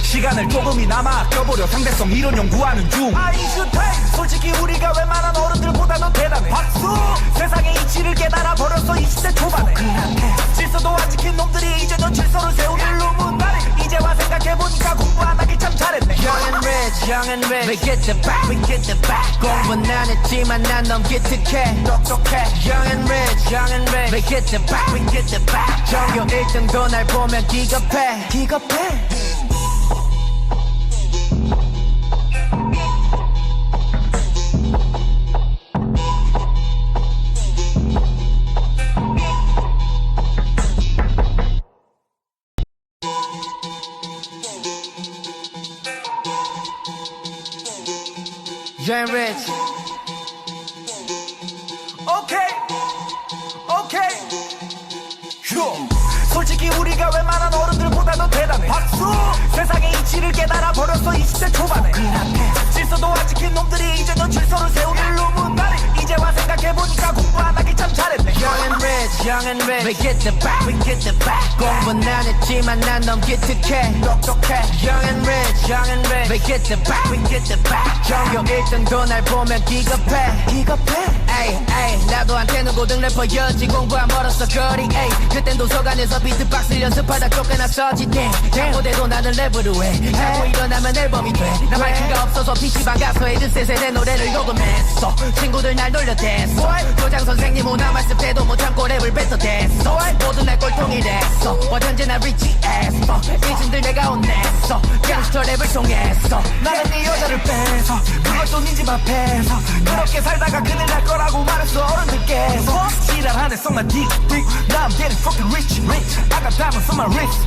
Speaker 2: 시간을 조금이나마 아껴보려 상대성 이론 연구하는 중 아인슈타인 솔직히 우리가 웬만한 어른들보다 더 대단해 박수 세상의 이치를 깨달아 버렸어 20대 초반에 질서도 안 지킨 놈들이 이제 넌 질서를 세우는 루문다리 이제와 생각해보니까 공부 안 하기 참 잘했네
Speaker 1: Young and rich we get the back 공부는 안 했지만 난 너무 기특해 똑똑해 Young and rich we get the back 전교 1등도 날 보면 기겁해 Young and rich
Speaker 2: 오케이 휴 솔직히 우리가 웬만한 어른들보다 더 대단해 박수 세상의 이치를 깨달아 버렸어 20대 초반에 질서도 안 지킨 놈들이 이제 넌 질서를 세우는 루문다리 이제와 생각해보니까 공부 안 하기 참 잘했네
Speaker 1: Young and rich we get the back 공부는 안 했지만 난 너무 기특해 똑똑해 Young and rich we get the back 전교 1등도 날 보면 기겁해 에이 나도 한테는 고등 래퍼였지 공부 안 벌었어 거리 에이 그땐 도서관에서 비트박스 연습하다 쫓겨났었지 잘못해도 나는 랩으로 해 자고 일어나면 앨범이 돼나 마이크가 없어서 PC방 가서 헤드셋에 내 노래를 녹음했어 친구들 날 놀려댔어 교장 선생님 오나 말씀 때도 못 참고 랩을 뱉어댔어 모두 날 꼴통이 됐어 어쩐지 날 rich as fuck 이진들 내가 혼냈어 갱스터 랩을 통해서
Speaker 2: 나는 네 여자를 뺏어 그것도 네 집 앞에서 그렇게 살다가 큰일 날 거라고 말했어 어른들께서 지랄하네 썩만 딕딕 나 I'm getting fucking rich I got diamonds on my wrist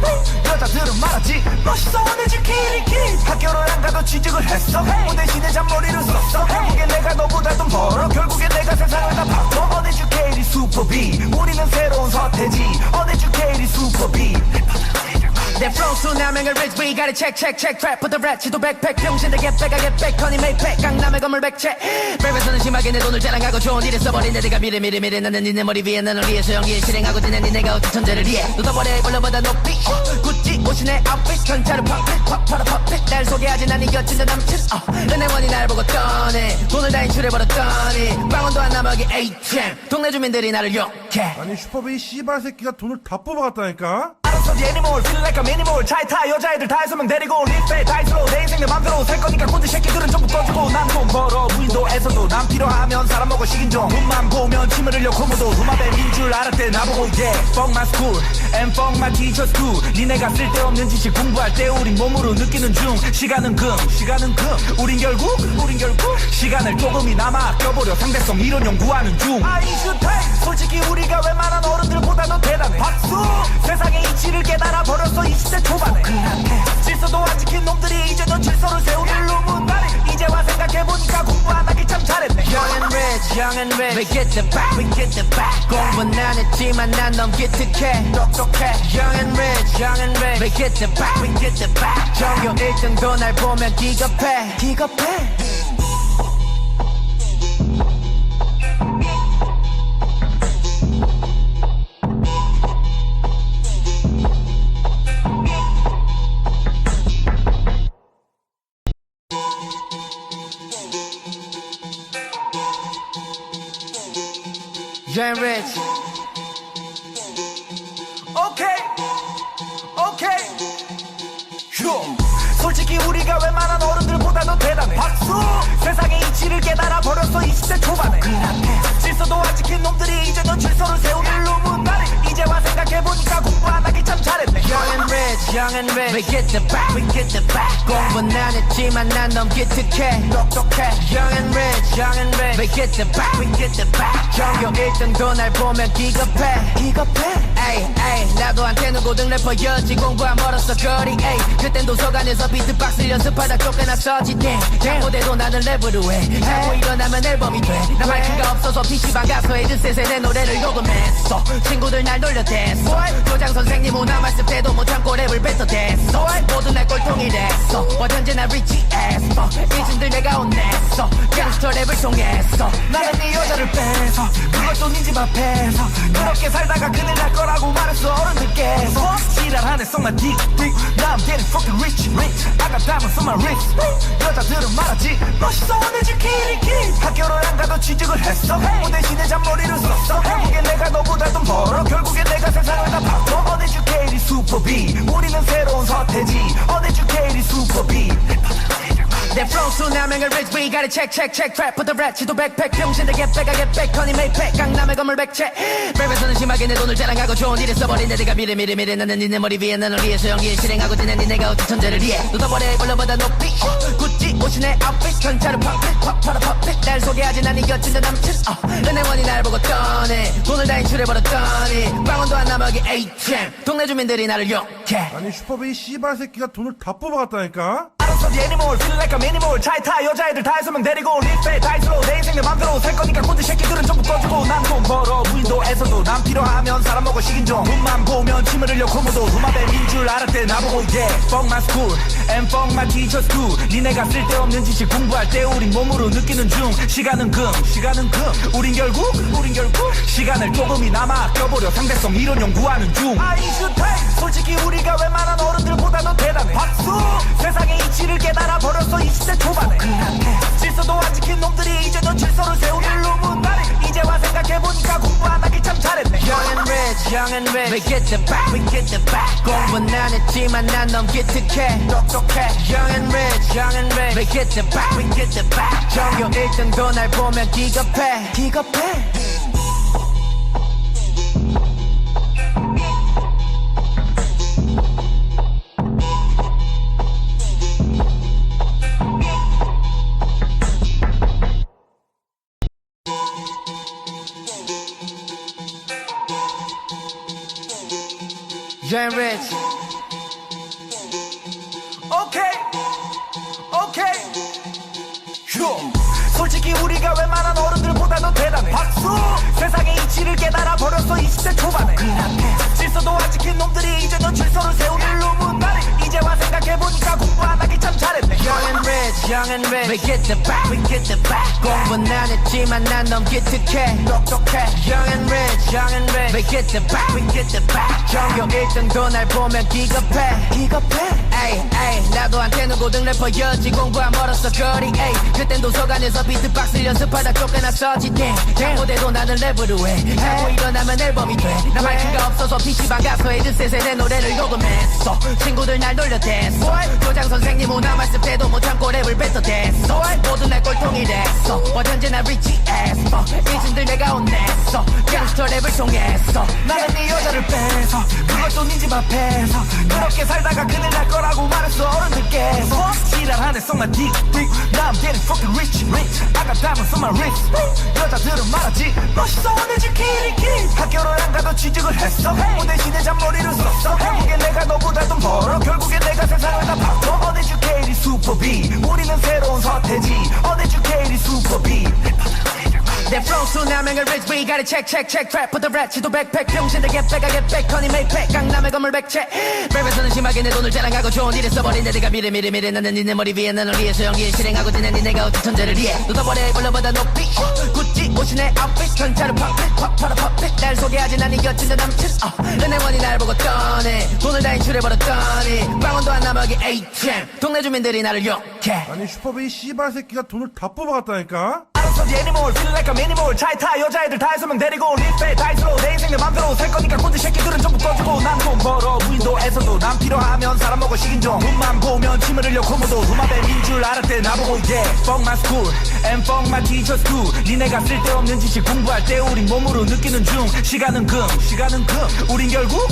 Speaker 2: 여자들은 말하지 멋있어 uneducated 학교를 안 가도 취직을 했어 뭐 대신에 잔머리를 썼어 결국엔 내가 너보다 돈 벌어 결국엔 내가 세상을 다 바꿔 uneducated super B 우리는 새로운 서태지 uneducated super B
Speaker 1: 내 flow 수남행을 rich we gotta check trap put the rat 지도 백팩 병신들 get back I get back honey make pack 강남의 건물 백채 랩에서는 심하게 내 돈을 자랑하고 좋은 일에 써버린 내 내가 미래 나는 니네 머리 위에 나는 위에서 연기에 실행하고 지낸 니네가 어떤 천재를 이해 쏟아버려 물러보다 높이 구찌 옷이 내 outfit 전차를 팝핏 팝파라 팝핏 날 소개하진 않은 여친 내 남친 은행원이 날 보고 떠네 돈을 다 인출해버렸더니 빵원도 안 남아기 ATM 동네 주민들이 나를 욕해
Speaker 3: 아니 슈퍼베이 씨발 새끼가 돈을 다 뽑아갔다니까?
Speaker 2: 알아서지 애니멀 feel like a minimal 차에 타 여자애들 다 6명 데리고 립에 다이스로 내 인생 내 맘대로 살 거니까 꼰대 새끼들은 전부 꺼주고 난 돈 벌어 무인도에서도 난 필요하면 사람 먹어 식인 종 눈만 보면 침을 흘려 고무도 루마뱀인 줄 알았대 나보고 yeah fuck my school and fuck my teachers too 니네가 쓸데없는 지식 공부할 때 우린 몸으로 느끼는 중 시간은 금 우린 결국 시간을 조금이나마 아껴보려 상대성 이론 연구하는 중 아인슈타인 솔직히 우리가 웬만한 어른들보다 더 대단해 박수 세상의 이치를 깨달아 버렸어 20대 초반에 질서도 안 지킨 놈들이 이제 넌 질서를 세우는 루문다리 이제와 생각해보니까 공부 안 하기 참 잘했네
Speaker 1: Young and rich we get the back 공부는 안 했지만 난 너무 기특해 똑똑해 Young and rich we get the back 전교 1등도 날 보면 기겁해 Young Rich.
Speaker 2: 오케이 휴. 솔직히 우리가 웬만한 어른들보다도 대단해 박수. 세상의 이치를 깨달아 버렸어 20대 초반에. 질서도 안 지킨 놈들이 이제는 질서를 세우는 루문다리. 이제와 생각해보니까 공부 안 하기 참 잘했네.
Speaker 1: Young and rich, we get the back, we get the back. 공부는 안 했지만 난 너무 기특해, 똑똑해. Young and rich, we get the back, we get the back. 전교 1등도 날 보면 기겁해. 에이, 나도 한테는 고등 래퍼였지. 공부 안 멀었어 거리. 에이, 그땐 도서관에서 비트박스 연습하다 쫓겨났었지. Damn, 무대도 나는 랩으로 해. 자고 일어나면 앨범이 돼. 나 마이크가 없어서 PC방 가서 헤드셋에 내 노래를 녹음했어. 친구들 날 놀려댔어. 교장 선생님 오나 말씀 때도 못 참고 랩을 뱉어댔어. 모두 날 꼴통이 됐어. 현재 나 rich as fuck. 이진들 내가 혼냈어. 갱스터 랩을 통해서.
Speaker 2: 나는 네 여자를 뺏어 그것도 네 집 앞에서. 그렇게 살다가 큰일 날 거라고 말했어 어른들께서. 지랄하네 속 난 딕 Now I'm getting fucking rich I got diamonds on my wrist. 여자들은 말하지 멋있어 uneducated kid. 학교를 안 가도 취직을 했어. 뭐 대신에 잔머리를 썼어. 결국엔 내가 너보다 돈 벌어. 결국엔 내가 세상을 다 바꿔. uneducated super B. 우리는 새로운 서태지 uneducated super B.
Speaker 1: 내 flow 수남행을 rich we gotta check trap put the rat 지도 백팩 병신들 get back I get back honey make pack 강남의 건물 백채. 랩에서는 심하게 내 돈을 자랑하고 좋은 일에 써버린 내가 미래 나는 니네 머리 위에 나는 위에서 연기에 실행하고 지낸 니네가 어찌 천재를 이해. 쏟아버려 벌러보다 높이 구찌 옷이 내 outfit 전차를 팝핏 날 소개하진 않니 여친 내 남친. 은행원이 날 보고 떠네. 돈을 다 인출해버렸더니 빵원도 안 남아기 ATM. 동네 주민들이 나를 욕해.
Speaker 3: 아니 슈퍼베이 씨발 새끼가 돈을 다 뽑아갔다니까?
Speaker 2: 알아서 the animal feel like a minimal. 차에 타 여자애들 다 6명 데리고 립에 다이스로 내 인생 내 맘대로 살 거니까 꼰대 새끼들은 전부 꺼주고. 난 돈 벌어 무인도에서도 난 필요하면 사람 먹어 식인 종. 눈만 보면 침을 흘려 코모도 루마뱀인 줄 알았대 나보고. Yeah fuck my school and fuck my teachers too. 니네가 쓸데없는 지식 공부할 때 우린 몸으로 느끼는 중. 시간은 금 우린 결국 시간을 조금이나마 아껴보려 상대성 이론 연구하는 중. 솔직히 우리가 웬만한 어른들보다도 대단해 박수. 세상의 이치를 깨달아 버렸어 20대 초반에. 질서도 안 지킨 놈들이 이제는 질서를 세우는 루문다리. 이제와 생각해보니까 공부 안 하기 참 잘했네.
Speaker 1: Young and rich, we get the back, we get the back. 공부는 안 했지만 난 너무 기특해, 똑똑해. Young and rich, we get the back, we get the back. 전교 1등도 날 보면 기겁해. Young Rich.
Speaker 2: 오케이 휴. 솔직히 우리가 웬만한 어른들보다도 대단해 박수. 세상의 이치를 깨달아 버렸어 20대 초반에. 질서도 안 지킨 놈들이 이제는 질서를 세우는 루문다리. 이제와 생각해보니까 공부 안 하기 참 잘했네.
Speaker 1: Young and rich, we get the back, we get the back. 공부는 안 했지만 난 너무 기특해, 똑똑해. Young and rich, we get the back, we get the back. 전교 1등도 날 보면 기겁해. 에이, 나도 한테는 고등 래퍼였지. 공부 안 멀었어 거리. 에이, 그땐 도서관에서 비트박스 연습하다 쫓겨났었지. Damn, 무대도 나는 랩으로 해. 자고 일어나면 앨범이 돼. 나 마이크가 없어서 PC방 가서 헤드셋에 내 노래를 녹음했어. 친구들 날 놀려댔어. 교장 선생님 오나 말씀 때도 못 참고 랩을 뱉어댔어. 모두 날 꼴통이 됐어. 현재 나 rich as fuck. 이진들 내가 혼냈어. 갱스터 랩을 통해서.
Speaker 2: 나는 네 여자를 뺏어 그것도 네 집 앞에서. 그렇게 살다가 큰일 날 거라고 말했어 어른들께서. 지랄하네 속 난 딕 Now I'm getting fucking rich I got diamonds on my wrist. 여자들은 말하지 멋있어 uneducated kid. 학교를 안 가도 취직을 했어. 뭐 대신에 잔머리를 썼어. 결국엔 내가 너보다 돈 벌어. 결국엔 내가 세상을 다 바꿔. uneducated super B. 우리는 새로운 서태지 uneducated super B.
Speaker 1: 내 flow 수남행을 rich we gotta check trap put the rat 지도 백팩 병신들 get back I get back honey make pack 강남의 건물 백채. 랩에서는 심하게 내 돈을 자랑하고 좋은 일에 써버린 내가 미래 나는 니네 머리 위에 나는 위에서 연기에 실행하고 지낸 니네가 어찌 천재를 이해. 쏟아버려 벌러보다 높이 구찌 옷이 내 outfit 전차를 팝핏 날 소개하진 않니 여친 내 남친. 은행원이 날 보고 떠네. 돈을 다 인출해버렸더니 빵원도 안 남아기 ATM. 동네 주민들이 나를 욕해.
Speaker 3: 아니 슈퍼베이 씨발 새끼가 돈을 다 뽑아갔다니까?
Speaker 2: 알아서 the animal feel like a minimal 차에 타 여자애들 다 6명 데리고 리프에 다이스로 내 인생 내 맘대로 살 거니까 꼰대 새끼들은 전부 꺼지고 난 좀 멀어 무인도에서도 난 필요하면 사람 먹어 식인 종 눈만 보면 침을 흘려 코모도 루마뱀인 줄 알았대 나보고 yeah fuck my school and fuck my teachers too 니네가 쓸데없는 지식 공부할 때 우린 몸으로 느끼는 중 시간은 금 우린 결국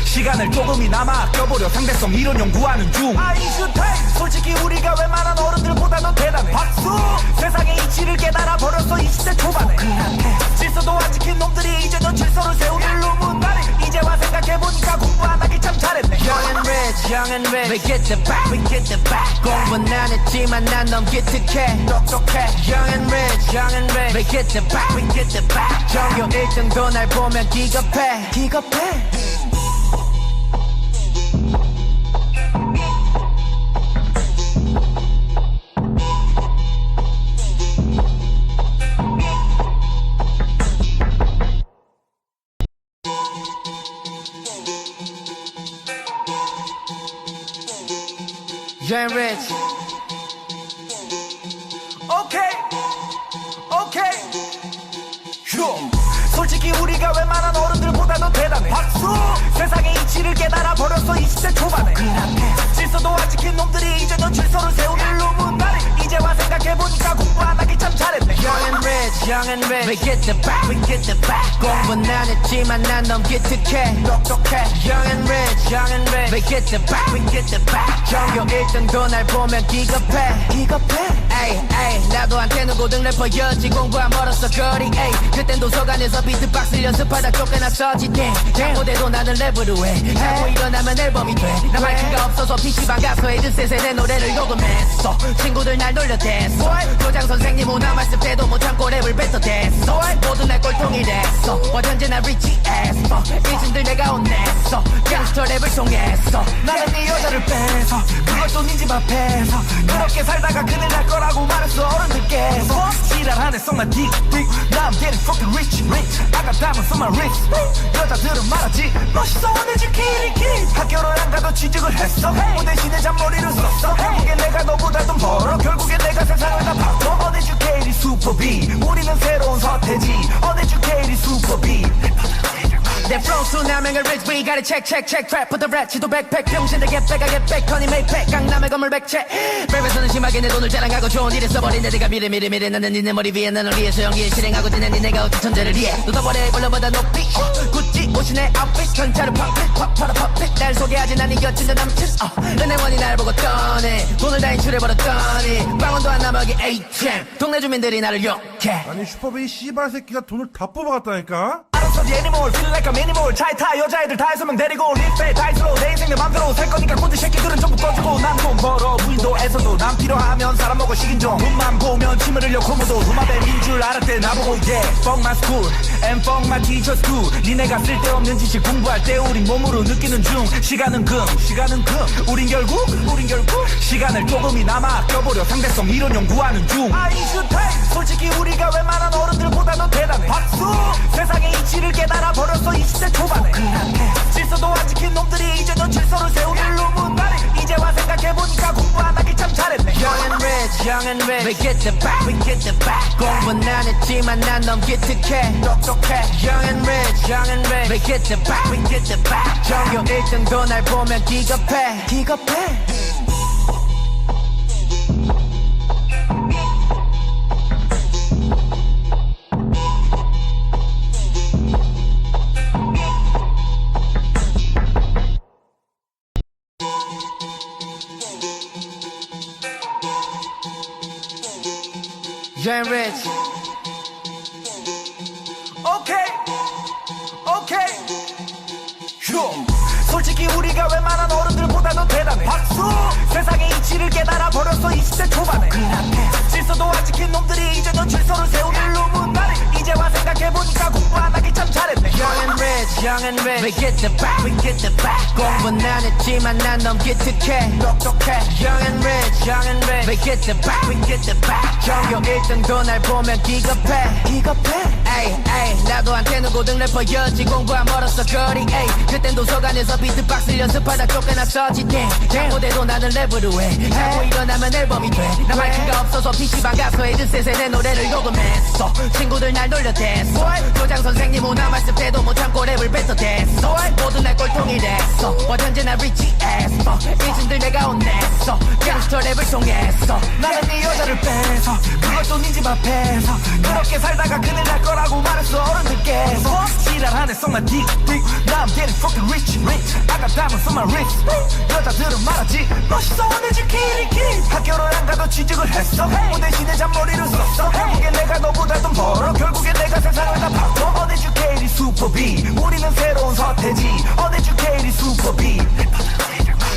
Speaker 2: 시간을 조금이나마 껴보려 상대성 이론 연구하는 중 아인슈타인 솔직히 우리가 웬만한 어른들보다는 대단해 박수 세상의 이치를 깨달아 버렸어 20대 초반에 질서도 안 지킨 놈들이 이제 넌 질서를 세우는 루문다리 이제와 생각해보니까 공부 안 하길 참 잘했네
Speaker 1: Young and rich We get the back 공부는 안 했지만 난 너무 기특해 똑똑해 Young and rich We get the back 전교 1등도 날 보면 기겁해 Young and rich
Speaker 2: 오케이 휴 솔직히 우리가 웬만한 어른들보다는 대단해 박수 세상의 이치를 깨달아 버렸어 20대 초반에 질서도 안 지킨 놈들이 이제 넌 질서를 세우는 루문다리 이제와 생각해보니까 공부 안 하길 참 잘했네
Speaker 1: Young and rich We get the back 공부는 안 했지만 난 너무 기특해 똑똑해 Young and rich We get the back 전교 1등도 날 보면 기겁해 에이 나도 한테는 고등 래퍼였지 공부 안 멀었어 거리 에이 그땐 도서관에서 비트박스 연습하다 쫓겨났었지 무대도 나는 랩으로 해 자고 일어나면 앨범이 돼나 마이크가 없어서 PC방 가서 헤드셋에 내 노래를 녹음했어 친구들 날 놀려댔어 교장 선생님 오나 말씀 때도 못 참고 랩을 뱉어댔어 모두 날 꼴통이 됐어 어쩐지 난 리치했어 일진들 내가 혼냈어 갱스터 랩을 통해서
Speaker 2: 나는 네 여자를 뺏어 그것도 네 집 앞에서 그렇게 살다가 큰일 날 거라고 말했어 어른들께서 지랄하네 속 난 딕 난 getting fucking rich I got diamonds on my wrist 여자들은 말하지 멋있어 uneducated 학교를 안 가도 취직을 했어 뭐 대신에 잔머리를 썼어 결국엔 내가 너보다 돈 벌어 결국엔 내가 세상을 다 바꿔 uneducated super B 우리는 새로운 서태지 uneducated super B
Speaker 1: 내 flow 수남행을 rich we gotta check trap put the rat 지도 백팩 병신들 get back I get back 허니 메이팩 강남의 건물 백채 랩에서는 심하게 내 돈을 자랑하고 좋은 일에 써버린 내 내가 미래 나는 니네 머리 위에 나는 위에서 연기에 실행하고 지낸 니네가 어떤 천재를 이해 묻어버려 이걸로보다 높이 구찌 옷이 내 outfit 전차를 팝핏 날 소개하지 난 이겼지 내 남친 은행원이 날 보고 떠네 돈을 다 인출해버렸더니 빵원도 안 남아기 ATM 동네 주민들이 나를 욕해
Speaker 3: 아니 슈퍼베이 씨발 새끼가 돈을 다 뽑아갔다니까?
Speaker 2: 알아서 the animal feel like a minimal 차에 타 여자애들 다 6명 데리고 리프에 다이스로 내 인생 내 맘대로 살 거니까 꼰대 새끼들은 전부 꺼지고 난 좀 멀어 무인도에서도 난 필요하면 사람 먹어 식인 종 눈만 보면 침을 흘려 코모도 루마뱀인 줄 알았대 나보고 yeah fuck my school and fuck my teachers too 니네가 쓸데없는 지식 공부할 때 우린 몸으로 느끼는 중 시간은 금 우린 결국 시간을 조금이나마 껴보려 상대성 이론 연구하는 중 아인슈타인 솔직히 우리가 웬만한 어른들보다는 대단해 박수 세상의 이치를 깨달아 버렸어 20대 초반에 질서도 안 지킨 놈들이 이제 넌 질서를 세우는 루문다리 이제와 생각해보니까 공부 안 하길 참 잘했네
Speaker 1: Young and rich We get the back 공부는 안 했지만 난 너무 기특해 똑똑해 Young and rich We get the back 전교 1등도 날 보면 기겁해 Young and rich
Speaker 2: 오케이 휴 솔직히 우리가 웬만한 어른들보다는 대단해 박수 세상의 이치를 깨달아 버렸어 20대 초반에 질서도 안 지킨 놈들이 이제 넌 질서를 세우는 루문다리 이제와 생각해보니까 공부 안 하길 참 잘했네
Speaker 1: Young and young and rich We get the back, we get the back 공부는 안 했지만 난 너무 기특해 똑똑해 young and rich, young and rich We get the back, we get the back 전교 1등도 날 보면 기겁해 기겁해 에이 에이 나도 한테는 고등 래퍼였지 공부 안 멀었어 거리 에이 그땐 도서관에서 비트박스를 연습하다 쫓겨났었지 damn 무대도 나는 랩으로 해 자고 일어나면 앨범이 돼나 마이크가 없어서 PC방 가서 헤드셋에 내 노래를 녹음했어 친구들 날 놀려댔어 교장 선생님 오나 말씀 때도 못 참고 랩을 뱉어댔어 모두 날 꼴통이 됐어 어쩐지 나 리치했어 일진들 내가 혼냈어 갱스터 랩을 통해서
Speaker 2: 나는 네 여자를 뺏어 그것도 네 집 앞에서 그렇게 살다가 큰일 날 거라고 말했어 어른들께서 지랄하네 썩나 딕딕 Now I'm getting fucking rich I got diamonds on my wrist 여자들은 말하지 멋있어 uneducated 학교를 안 가도 취직을 했어 뭐 대신에 잔머리를 썼어 결국엔 내가 너보다 돈 벌어 결국엔 내가 세상을 다 바꿔 uneducated super B 우리는 새로운 서태지 uneducated super B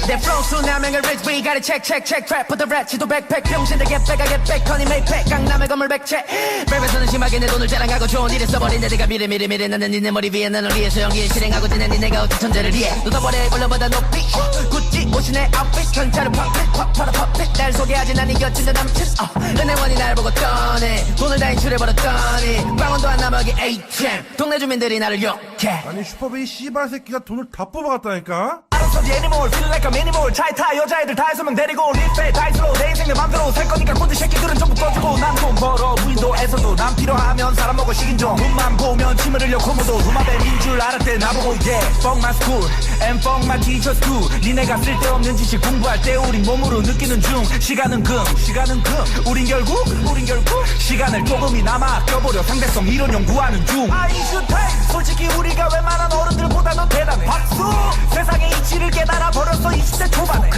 Speaker 1: 내 flow 수남행을 rich we gotta check check check trap put the rat 지도 백팩 병신들 get back I get back 허니 메이팩 강남의 건물 백채 랩에서는 심하게 내 돈을 자랑하고 좋은 일에 써버린 내가 미래 나는 니네 머리 위에 나는 위에서 연기를 실행하고 지낸 니네가 어찌 천재를 이해 쏟아버려 벌러보다 높이 구찌 옷이 내 아웃핏 전차를 팝핏 날 소개하지 난 이겼지 남친 은행원이 날 보고 떠네 돈을 다 인출해버렸더니 빵원도 안 남아기 ATM 동네 주민들이 나를 욕해
Speaker 3: 아니 슈퍼베이 씨발 새끼가 돈을 다 뽑아갔다니까?
Speaker 2: 알아서 the animal feel like a minimal 차에 타 여자애들 다 6명 데리고 리페 다이스로 내 인생 내 맘대로 살 거니까 꼰대 새끼들은 전부 꺼주고 난 돈 벌어 무인도에서도 난 필요하면 사람 먹어 식인종 눈만 보면 침을 흘려 고무도 루마뱀인 줄 알았대 나보고 yeah fuck my school and fuck my teachers too 니네가 쓸데없는 지식 공부할 때 우린 몸으로 느끼는 중 시간은 금 우린 결국 시간을 조금이나마 아껴보려 상대성 이론 연구하는 중 아인슈타인 솔직히 우리가 웬만한 어른들보다 더 대단해 박수 세상의 이치를 깨달아 버렸어 20대 초반에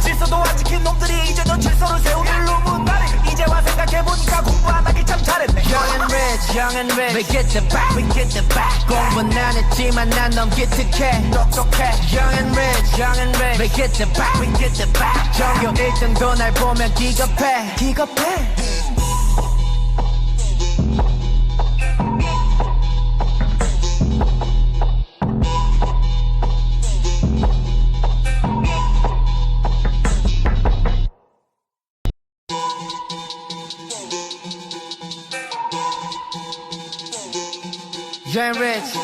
Speaker 2: 질서도 안 지킨 놈들이 이제 넌 질서를 세우길 루문다리 이제와 생각해보니까 공부 안 하길 참 잘했네
Speaker 1: young and rich We get the back, we get the back 공부는 안 했지만 난 너무 기특해 똑똑해 young and rich We get the back, we get the back 전교 1등도 날 보면 기겁해 기겁해 Young and rich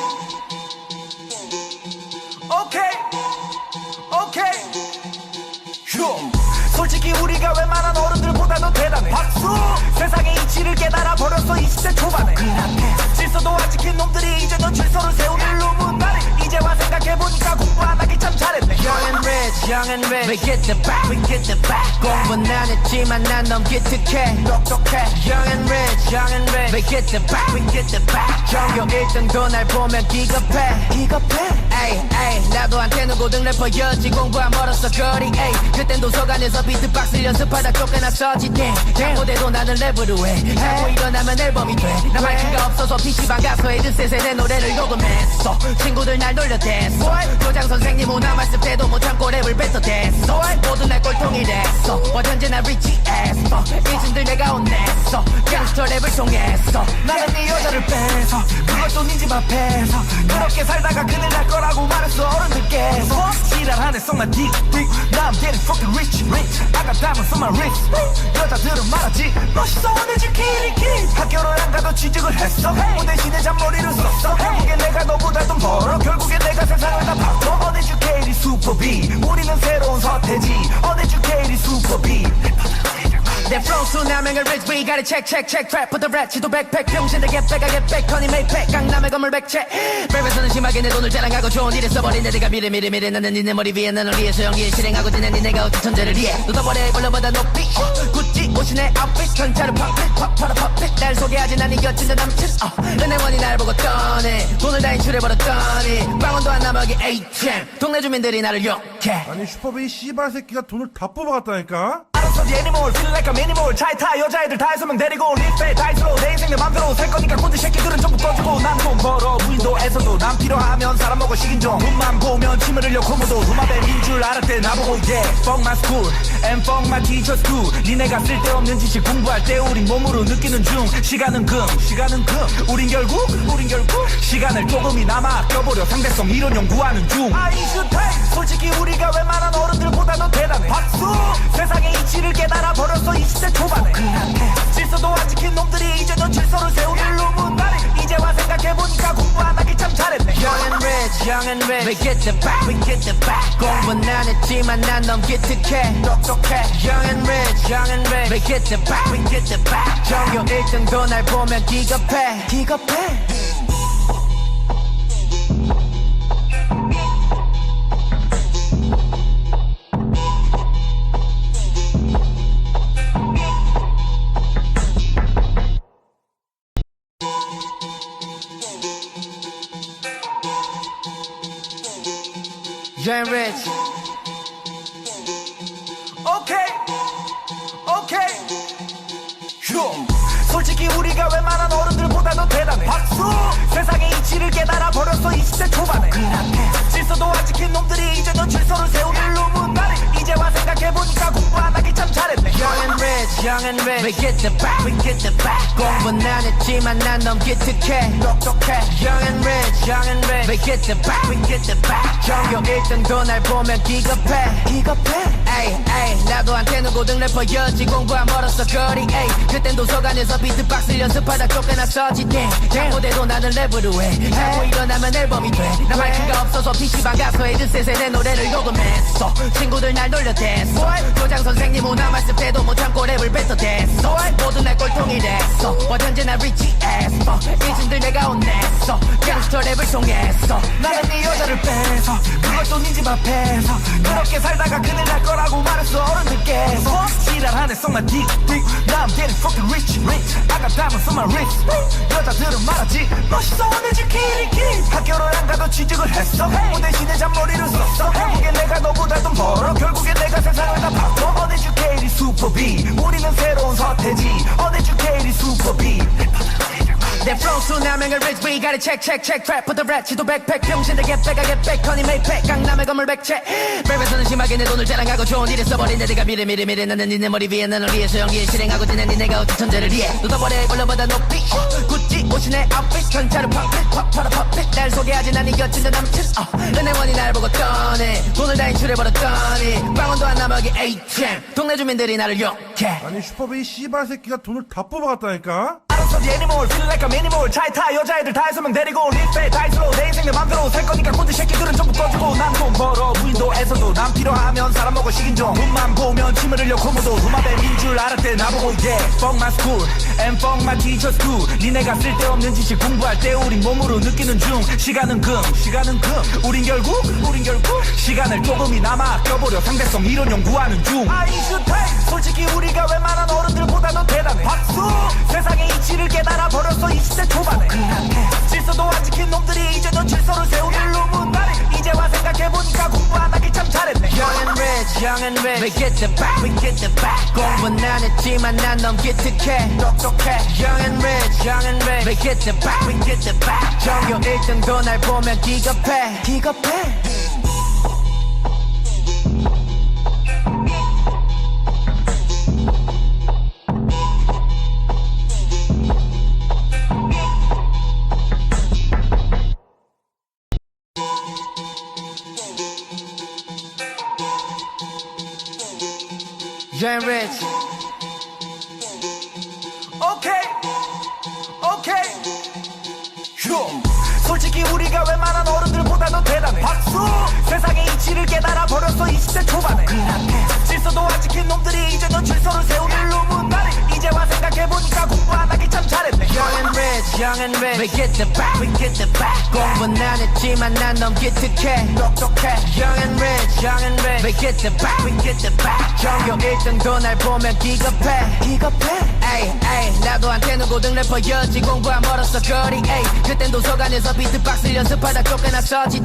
Speaker 2: 오케이 휴 솔직히 우리가 웬만한 어른들보다 더 대단해 박수 세상의 이치를 깨달아 버렸어 20대 초반에 질서도 안 지킨 놈들이 이제 넌 질서를 세우길 루문다리 이제와 생각해보니까 공부 안 하길 참 잘했네
Speaker 1: young and rich We get the back, we get the back 공부는 안 했지만 난 너무 기특해 똑똑해 young and rich We get the back, we get the back 전교 1등도 날 보면 기겁해 에이 에이 나도 한테는 고등 래퍼였지 공부 안 멀었어 거리 에이 그땐 도서관에서 비트박스를 연습하다 쫓겨났었지 damn 무대도 나는 랩으로 해 자고 일어나면 앨범이 돼나 마이크가 없어서 PC방 가서 헤드셋에 내 노래를 녹음했어 친구들 날 놀려댔어 교장 선생님 오나 말씀 때도 못 참고 랩을 뱉어댔어 모두 날 꼴통이 됐어 어쩐지 나 리치했어 일진들 내가 혼냈어 갱스터 랩을 통해서
Speaker 2: 나는 네 여자를 뺏어 그것도 네 집 앞에서 그렇게 살다가 큰일 날 거라고 말했어 어른들께서 지랄하네 썩나 딕딕 Now I'm getting fucking rich I got diamonds on my wrist 여자들은 말하지 멋있어 uneducated 학교를 안 가도 취직을 했어 뭐 대신에 잔머리를 썼어 결국엔 내가 너보다 돈 벌어 결국엔 내가 세상을 다 바꿔 uneducated super B 우리는 새로운 서태지 uneducated super B
Speaker 1: 내 flow 수남행을 rich we gotta check check check trap put the rat 지도 백팩 병신들 get back I get back 허니 메이팩 강남의 건물 백채 랩에서는 심하게 내 돈을 자랑하고 좋은 일에 써버린 내가 미래 나는 니네 머리 위에 나는 위에서 연기를 실행하고 지낸 니네가 어찌 천재를 이해 쏟아버려 벌러보다 높이 구찌 옷이 내 아웃핏 전차를 팝핏 날 소개하지 난 이겼지 남친 은행원이 날 보고 떠네 돈을 다 인출해버렸더니 빵원도 안 남아기 ATM 동네 주민들이 나를 욕해
Speaker 3: 아니 슈퍼베이 씨발 새끼가 돈을 다 뽑아갔다니까?
Speaker 2: 알아서 the animal feel like a minimal 차에 타 여자애들 다 6명 데리고 리페 다이스로 내 인생 내 맘대로 살 거니까 꼰대 새끼들은 전부 꺼주고 난 돈 벌어 무인도에서 무인도에서도 난 필요하면 사람 먹어 식인 종 눈만 보면 침을 흘려 코모도 루마뱀인 줄 알았대 나보고 yeah Fuck my school and fuck my teachers too 니네가 쓸데없는 지식 공부할 때 우린 몸으로 느끼는 중 시간은 금 우린 결국 시간을 조금이나마 아껴보려 상대성 이론 연구하는 중 아인슈타인 솔직히 우리가 웬만한 어른들보다 더 대단해 박수 세상의 이치를 깨달아 버렸어 20대 초반에 질서도 안 지킨 놈들이 이제는 질서를 세우는 루문다리 이제와 생각해보니까 공부 안 하길 참 잘했네
Speaker 1: Young and rich, we get the back 공부는 안 했지만 난 너무 기특해 똑똑해 Young and rich, we get the back 전교 1등도 날 보면 기겁해 Young and rich
Speaker 2: 오케이 휴 솔직히 우리가 웬만한 어른들보다 더 대단해 박수 세상의 이치를 깨달아 버렸어 20대 초반에 질서도 안 지킨 놈들이 이제는 질서를 세우는 루문다리 이제와 생각해보니까 공부 안 하길 참 잘했네
Speaker 1: Young and rich, we get the back 공부는 안 했지만 난 너무 기특해 똑똑해 Young and rich, we get the back 전교 1등도 날 보면 기겁해 에이 나도 한테는 고등 래퍼였지 공부 안 멀었어 거리 에이 그땐 도서관에서 비트박스 연습하다 쫓겨났었지 무대도 나는 랩으로 해 자고 일어나면 앨범이 돼나 마이크가 없어서 PC방 가서 헤드셋에 내 노래를 녹음했어 친구들 날 놀려댔어 교장 선생님 오나 말씀 때도 못 참고 랩을 뱉어댔어 모두 날 꼴통이 됐어 어쩐지 난 리치했어 일진들 내가 혼냈어 갱스터 랩을 통해서
Speaker 2: 나는 네 여자를 뺏어 그것도 네 집 앞에서 그렇게 살다가 큰일 날 거라고 말했어 어른들께서 지랄하네 썩만 딕 Now I'm getting fucking rich I got diamonds on my wrist 여자들은 말하지 멋있어 uneducated 학교를 안 가도 취직을 했어 뭐 대신에 잔머리를 썼어 결국엔 내가 너보다 돈 벌어 결국엔 내가 세상을 다 바꿔 uneducated super B 우리는 새로운 서태지 uneducated super B
Speaker 1: 내 flow 수남행을 rich we gotta check trap put the rat 지도 백팩 병신들 get back honey made pack 강남의 건물 백채 랩에서는 심하게 내 돈을 자랑하고 좋은 일에 써버린 내가 미래 나는 니네 머리 위에 나는 위에서 연기에 실행하고 지낸 니네가 어찌 천재를 이해 쏟아버려 걸러보다 높이 구찌 옷이 내 outfit 전차를 팝핏 날 소개하지 난 이겼지 내 남친 은행원이 날 보고 떠네 돈을 다 인출해버렸더니 빵원도 안 남아기 ATM 동네 주민들이 나를 욕해
Speaker 3: 아니 슈퍼베이 씨발 새끼가 돈을 다 뽑아갔다니까?
Speaker 2: 알았어 the animal feel like a minimal 차에 타 여자애들 다 6명 데리고 리페 다이스로 내 인생 내 맘대로 살 거니까 꼰대 새끼들은 전부 꺼주고 난 돈 벌어 무인도에서도 난 필요하면 사람 먹어 식인 종 눈만 보면 침을 흘려 코모도 루마뱀인 줄 알았대 나보고 yeah Fuck my school and fuck my teachers too 니네가 쓸데없는 지식 공부할 때 우린 몸으로 느끼는 중 시간은 금 우린 결국 시간을 조금이나마 아껴보려 상대성 이론 연구하는 중 아인슈타인 솔직히 우리가 웬만한 어른들보다 더 대단해 박수 세상의 이치를 깨달아 버렸어 20대 초반에 질서도 안 지킨 놈들이 이제는 질서를 세우는 루문다리 이제와 생각해보니까 공부 안 하길 참 잘했네
Speaker 1: Young and rich, we get the back 공부는 안 했지만 난 너무 기특해 똑똑해 Young and rich, we get the back 전교 1등도 날 보면 기겁해 Young and rich
Speaker 2: 오케이 휴 솔직히 우리가 웬만한 어른들보다 더 대단해 박수 세상의 이치를 깨달아 버렸어 20대 초반에 질서도 안 지킨 놈들이 이제는 질서를 세우는 루문다리 이제와 생각해보니까 공부 안 하길 참 잘했네
Speaker 1: Young and rich, we get the back 공부는 안 했지만 난 너무 기특해 똑똑해 Young and rich, we get the back 전교 1등도 날 보면 기겁해 에이 나도 한테는 고등 래퍼였지 공부 안 멀었어 거리 에이 그땐 도서관에서 비트박스 연습하다 쫓겨났었지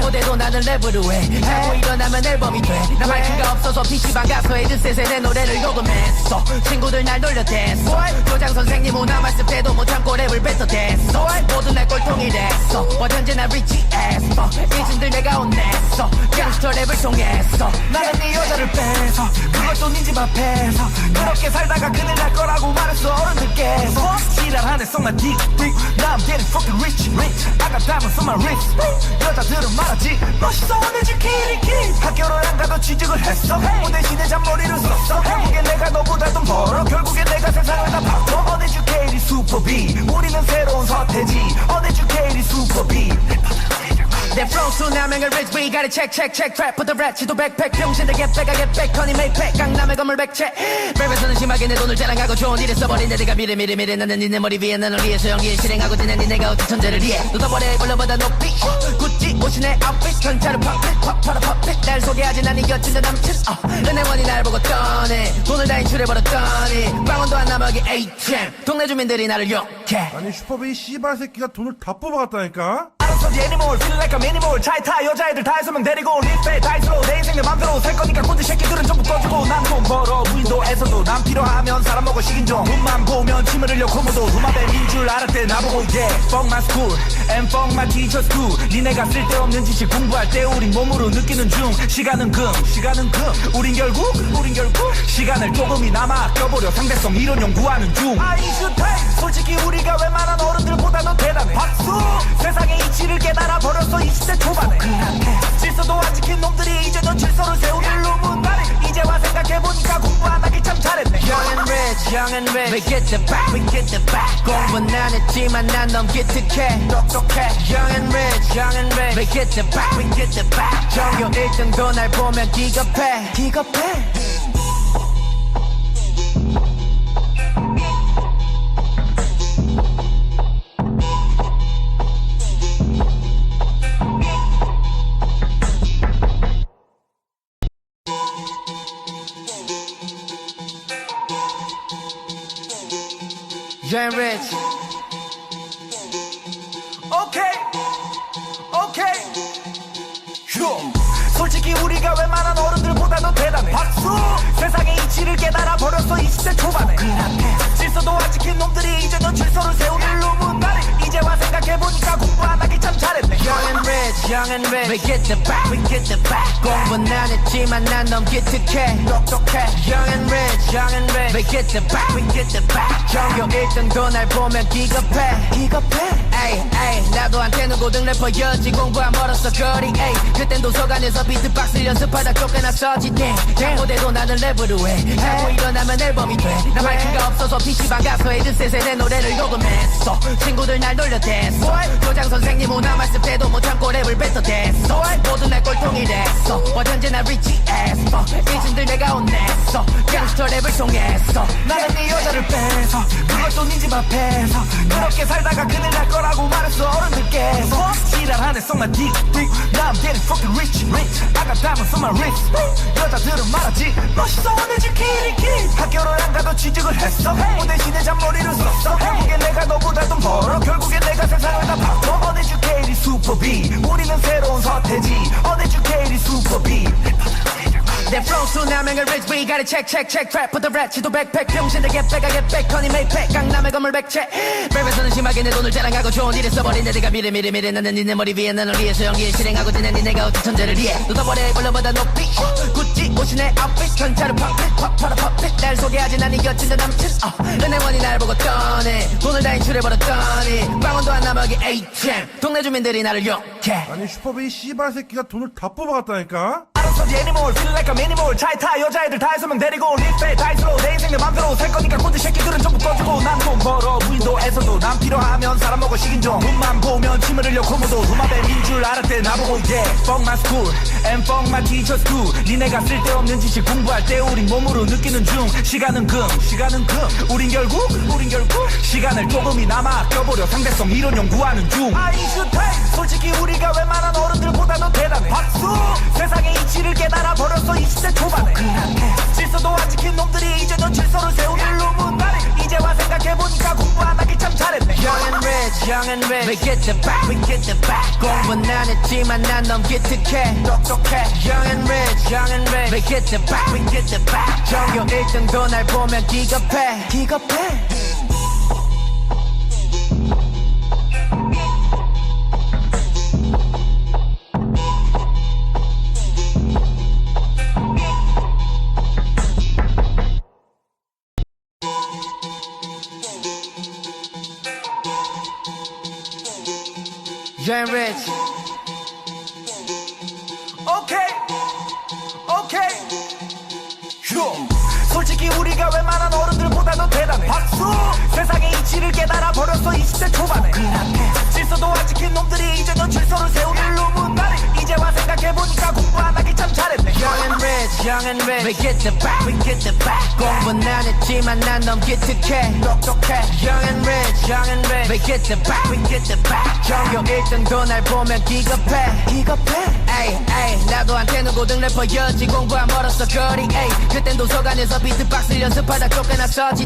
Speaker 1: 무대도 나는 랩으로 해 자고 일어나면 앨범이 돼나 마이크가 없어서 PC방 가서 헤드셋에 내 노래를 녹음했어 친구들 날 놀려댔어 교장 선생님 오나 말씀 때도 못 참고 랩을 뱉어댔어 모두 날 꼴통 통일했어 어쩐지 나 rich as fuck 이진들 내가 혼냈어 갱스터 랩을 통해서
Speaker 2: 나는 네 여자를 뺏어 그것도 네 집 앞에서 그렇게 살다가 큰일 날 거라고 말했어 어른들께서 지랄하네 썩나 딕딕 Now I'm getting fucking rich I got diamonds on my wrist 여자들은 말하지 멋있어 uneducated 학교를 안 가도 취직을 했어 무대 시대 잔머리를 썼어 결국엔 내가 너보다 돈 벌어 결국엔 내가 세상을 다 바꿔 uneducated super B 우리는 새로운 서태지 uneducated super B
Speaker 1: 내 flow 수남행을 rich we gotta check trap put the rat 지도 백팩 병신들 get back I get back honey make pack 강남의 건물 백채 랩에서는 심하게 내 돈을 자랑하고 좋은 일에 써버린 내 내가 미래 나는 니네 머리 위에 나는 위에 소형기에 실행하고 지낸 니네가 어찌 천재를 이해 쏟아버려 물러보다 높이 구찌 옷이 내 outfit 전차로 팝핏 날 소개하지 난 이겼지 내 남친 은행원이 날 보고 떠네 돈을 다 인출해버렸더니 빵원도 안 남아기 ATM 동네 주민들이 나를 욕해
Speaker 3: 아니 슈퍼베이 씨발 새끼가 돈을 다 뽑아갔다니까?
Speaker 2: 알아서 애니멀 feel like a minimal 차에 타 여자애들 다 해서면 데리고 립에 다이스로 내 인생 내 맘대로 살 거니까 꼰대 새끼들은 전부 꺼주고 난 돈 벌어 무인도에서도 난 필요하면 사람 먹어 식인종 눈만 보면 침을 흘려 고무도 루마뱀인 줄 알았대 나보고 yeah fuck my school and fuck my teachers too 니네가 쓸데없는 지식 공부할 때 우린 몸으로 느끼는 중 시간은 금 우린 결국 시간을 조금이나마 아껴보려 상대성 이론 연구하는 중 아이슈타임 솔직히 우리가 웬만한 어른들보다 더 대단해 박수 세상의 이치를 깨달아 버렸어 20대 초반에 질서도 안 지킨 놈들이 이제 넌 질서를 세우길 루문다리 이제와 생각해보니까 공부 안 하길 참 잘했네
Speaker 1: Young and rich we get the back 공부는 안 했지만 난 너무 기특해 똑똑해 Young and rich we get the back 전교 1등도 날 보면 기겁해 Young and rich
Speaker 2: 오케이 휴 솔직히 우리가 웬만한 어른들보다 더 대단해 박수 세상의 이치를 깨달아 버렸어 20대 초반에 질서도 안 지킨 놈들이 이제 넌 질서를 세우길 루문다리 이제와 생각해보니까 공부 안 하길 참 잘했네
Speaker 1: Young and rich we get the back 공부는 안 했지만 난 너무 기특해 똑똑해 Young and rich we get the back 전교 1등도 날 보면 기겁해 에이 나도 한테는 고등 래퍼였지 공부 안 벌었어 거리 에이 그땐 도서관에서 비트박스 연습하다 쫓겨났었지 무대도 나는 랩으로 해 자고 일어나면 앨범이 돼나 마이크가 없어서 PC방 가서 헤드셋에 내 노래를 녹음했어 친구들 날 놀려댔어 교장 선생님 오나 말씀 때도 못 참고 랩을 뱉어댔어 모두 날 꼴통이랬어 어쩐지 나 rich as fuck 이진들 내가 혼냈어 갱스터 랩을 통해서
Speaker 2: 나는 네 여자를 뺏어 그것도 네 집 앞에서 그렇게 살다가 큰일 날 거라고 말했어 어른들께서 지랄하네 썩나 딕딕 Now I'm getting fucking rich I got diamonds on my wrist 여자들은 말하지 멋있어 uneducated 학교를 안 가도 취직을 했어 무대 시대 잔머리를 썼어 결국엔 내가 너보다 돈 벌어 결국엔 내가 세상을 다 바꿔 uneducated super B 우리는 새로운 서태지 uneducated super B
Speaker 1: 내 flow 수남행을 rich we gotta check trap put the rat 지도 백팩 병신들 get back I get back honey make pack 강남의 건물 백채 랩에서는 심하게 내 돈을 자랑하고 좋은 일에 써버린 내 내가 미래 나는 니네 머리 위에 나는 위에 소형기에 실행하고 지낸 니네가 어찌 천재를 이해 쏟아버려 물러보다 높이 구찌 옷이 내 outfit 전차로 팝핏 날 소개하지 난 이겼지 내 남친 은행원이 날 보고 떠네 돈을 다 인출해버렸더니 빵원도 안 남아기 ATM 동네 주민들이 나를 욕해
Speaker 3: 아니 슈퍼베이 씨발 새끼가 돈을 다 뽑아갔다니까?
Speaker 2: 알아서 애니멀 feel like a minimal 차에 타 여자애들 다 해서면 데리고 립에 다이스로 내 인생 내 맘대로 살 거니까 꼰대 새끼들은 전부 꺼주고 난 돈 벌어 무인도에서도 난 필요하면 사람 먹어 식인종 눈만 보면 침을 흘려 고무도 루마뱀인 줄 알았대 나보고 yeah fuck my school and fuck my teachers too 니네가 쓸데없는 지식 공부할 때 우린 몸으로 느끼는 중 시간은 금 우린 결국 시간을 조금이나마 아껴보려 상대성 이론 연구하는 중 아이슈타임 솔직히 우리가 웬만한 어른들보다 더 대단해 박수 세상의 이치를 깨달아 버렸어 20대 초반에 질서도 안 지킨 놈들이 이제 넌 질서를 세우길 루문다리 이제와 생각해보니까 공부 안 하길 참 잘했네
Speaker 1: Young and rich we get the back 공부는 안 했지만 난 너무 기특해 똑똑해 Young and rich we get the back 전교 1등도 날 보면 기겁해 Young and rich.
Speaker 2: 오케이 휴. 솔직히 우리가 웬만한 어른들보다도 대단해 박수. 세상의 이치를 깨달아 버렸어 20대 초반에. 질서도 안 지킨 놈들이 이제는 질서를 세우는 루문다리. 이제와 생각해보니까 공부 안 하기 참 잘했네.
Speaker 1: Young and rich, young and rich. We get the back, we get the back. 공부는 안 했지만 난 너무 기특해. 똑똑해. Young and rich, young and rich. We get the back, we get the back. 전교 1등도 날 보면 기겁해. 에이, 에이. 나도 한테는 고등 래퍼였지. 공부 안 멀었어 거리. 에이. 그땐 도서관에서 비트박스 연습하다 쫓겨났었지.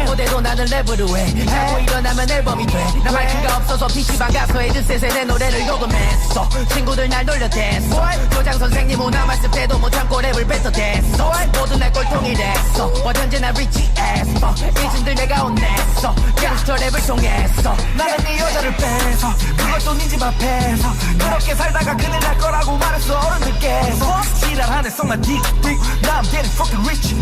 Speaker 1: 무대도 나는 랩으로 해. 자고 일어나면 앨범이 돼. 나 마이크가 없어서 PC방 가서 헤드셋에 내 노래를 녹음했어. 친구들 날 놀려댔어. 교장 선생님 오나 말씀 때도 못 참고 랩을 뱉어댔어. 모두 날 꼴통이 됐어. 어쩐지 나 리치했어. 이진들 내가 혼냈어. 갱스터 랩을 통해서.
Speaker 2: 나는 네 여자를 뺏어 그것도 네 집 앞에서. 그렇게 살다가 큰일 날 거라고 말했어 어른들께서. 지랄하네 썩나 딕딕 Now I'm getting fucking rich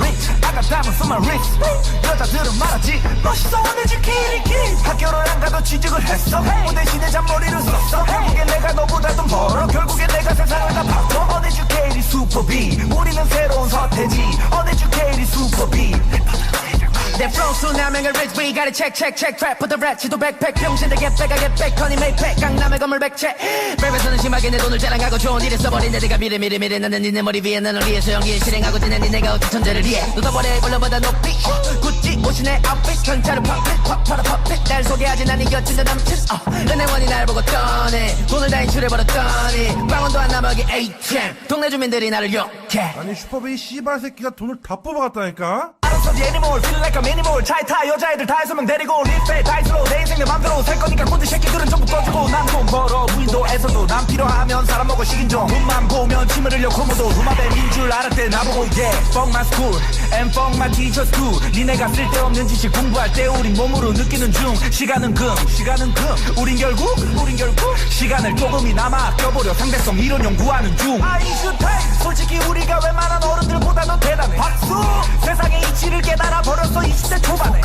Speaker 2: I got diamonds on my wrist. 여자들은 말하지 멋있어 uneducated. 학교를 안 가도 취직을 했어. 뭐 대신에 잔머리를 썼어. 결국엔 내가 너보다 돈 벌어. 결국엔 내가 세상을 다 바꿔. uneducated super B. 우리는 새로운 서태지 uneducated super B.
Speaker 1: 내 flow 수남행을 rich we gotta check trap put the rat 지도 백팩 병신들 get back I get back honey make pack 강남의 건물 백채 랩에서는 심하게 내 돈을 자랑하고 좋은 일에 써버린 내가 미래 나는 니네 머리 위에 나는 위에서 연기에 실행하고 지낸 니네가 어찌 천재를 이해 쏟아버려 올라보다 높이 구찌 옷이 내 outfit 전차를 팝핏 날 소개하지 난 이겼지 내 남친 은행원이 날 보고 떠네 돈을 다 인출해버렸더니 빵원도 안 남아기 ATM 동네 주민들이 나를 욕해
Speaker 3: 아니 슈퍼베이 씨발 새끼가 돈을 다 뽑아갔다니까?
Speaker 2: 알아서 네 애니멀 feel like a minimal. 차에 타 여자애들 다 해서면 데리고 리페 다이스로 내 인생 내 맘대로 살 거니까 꼰대 새끼들은 전부 꺼주고. 난 돈 벌어 무인도에서도 난 필요하면 사람 먹어 식인종. 눈만 보면 침을 흘려 고무도 루마뱀인 줄 알았대 나보고 yeah fuck my school and fuck my teachers too. 니네가 쓸데없는 지식 공부할 때 우린 몸으로 느끼는 중. 시간은 금 우린 결국 시간을 조금이나마 아껴보려 상대성 이론 연구하는 중. 아인슈타인 솔직히 우리가 웬만한 어른들보다도 대단해 박수. 세상의 이치를 깨달아 버렸어 20대 초반에.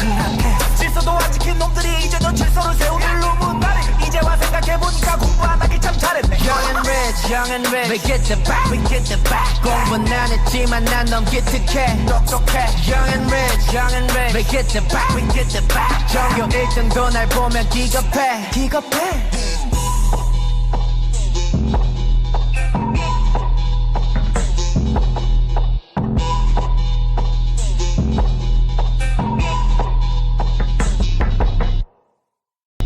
Speaker 2: 질서도 안 지킨 놈들이 이제는 질서를 세우는 루문다리. 이제와 생각해보니까 공부 안 하기 참 잘했네.
Speaker 1: Young and rich We get the back, we get the back 공부는 안 했지만 난 너무 기특해 똑똑해 Young and rich We get the back, we get the back 전교 1등도 날 보면 기겁해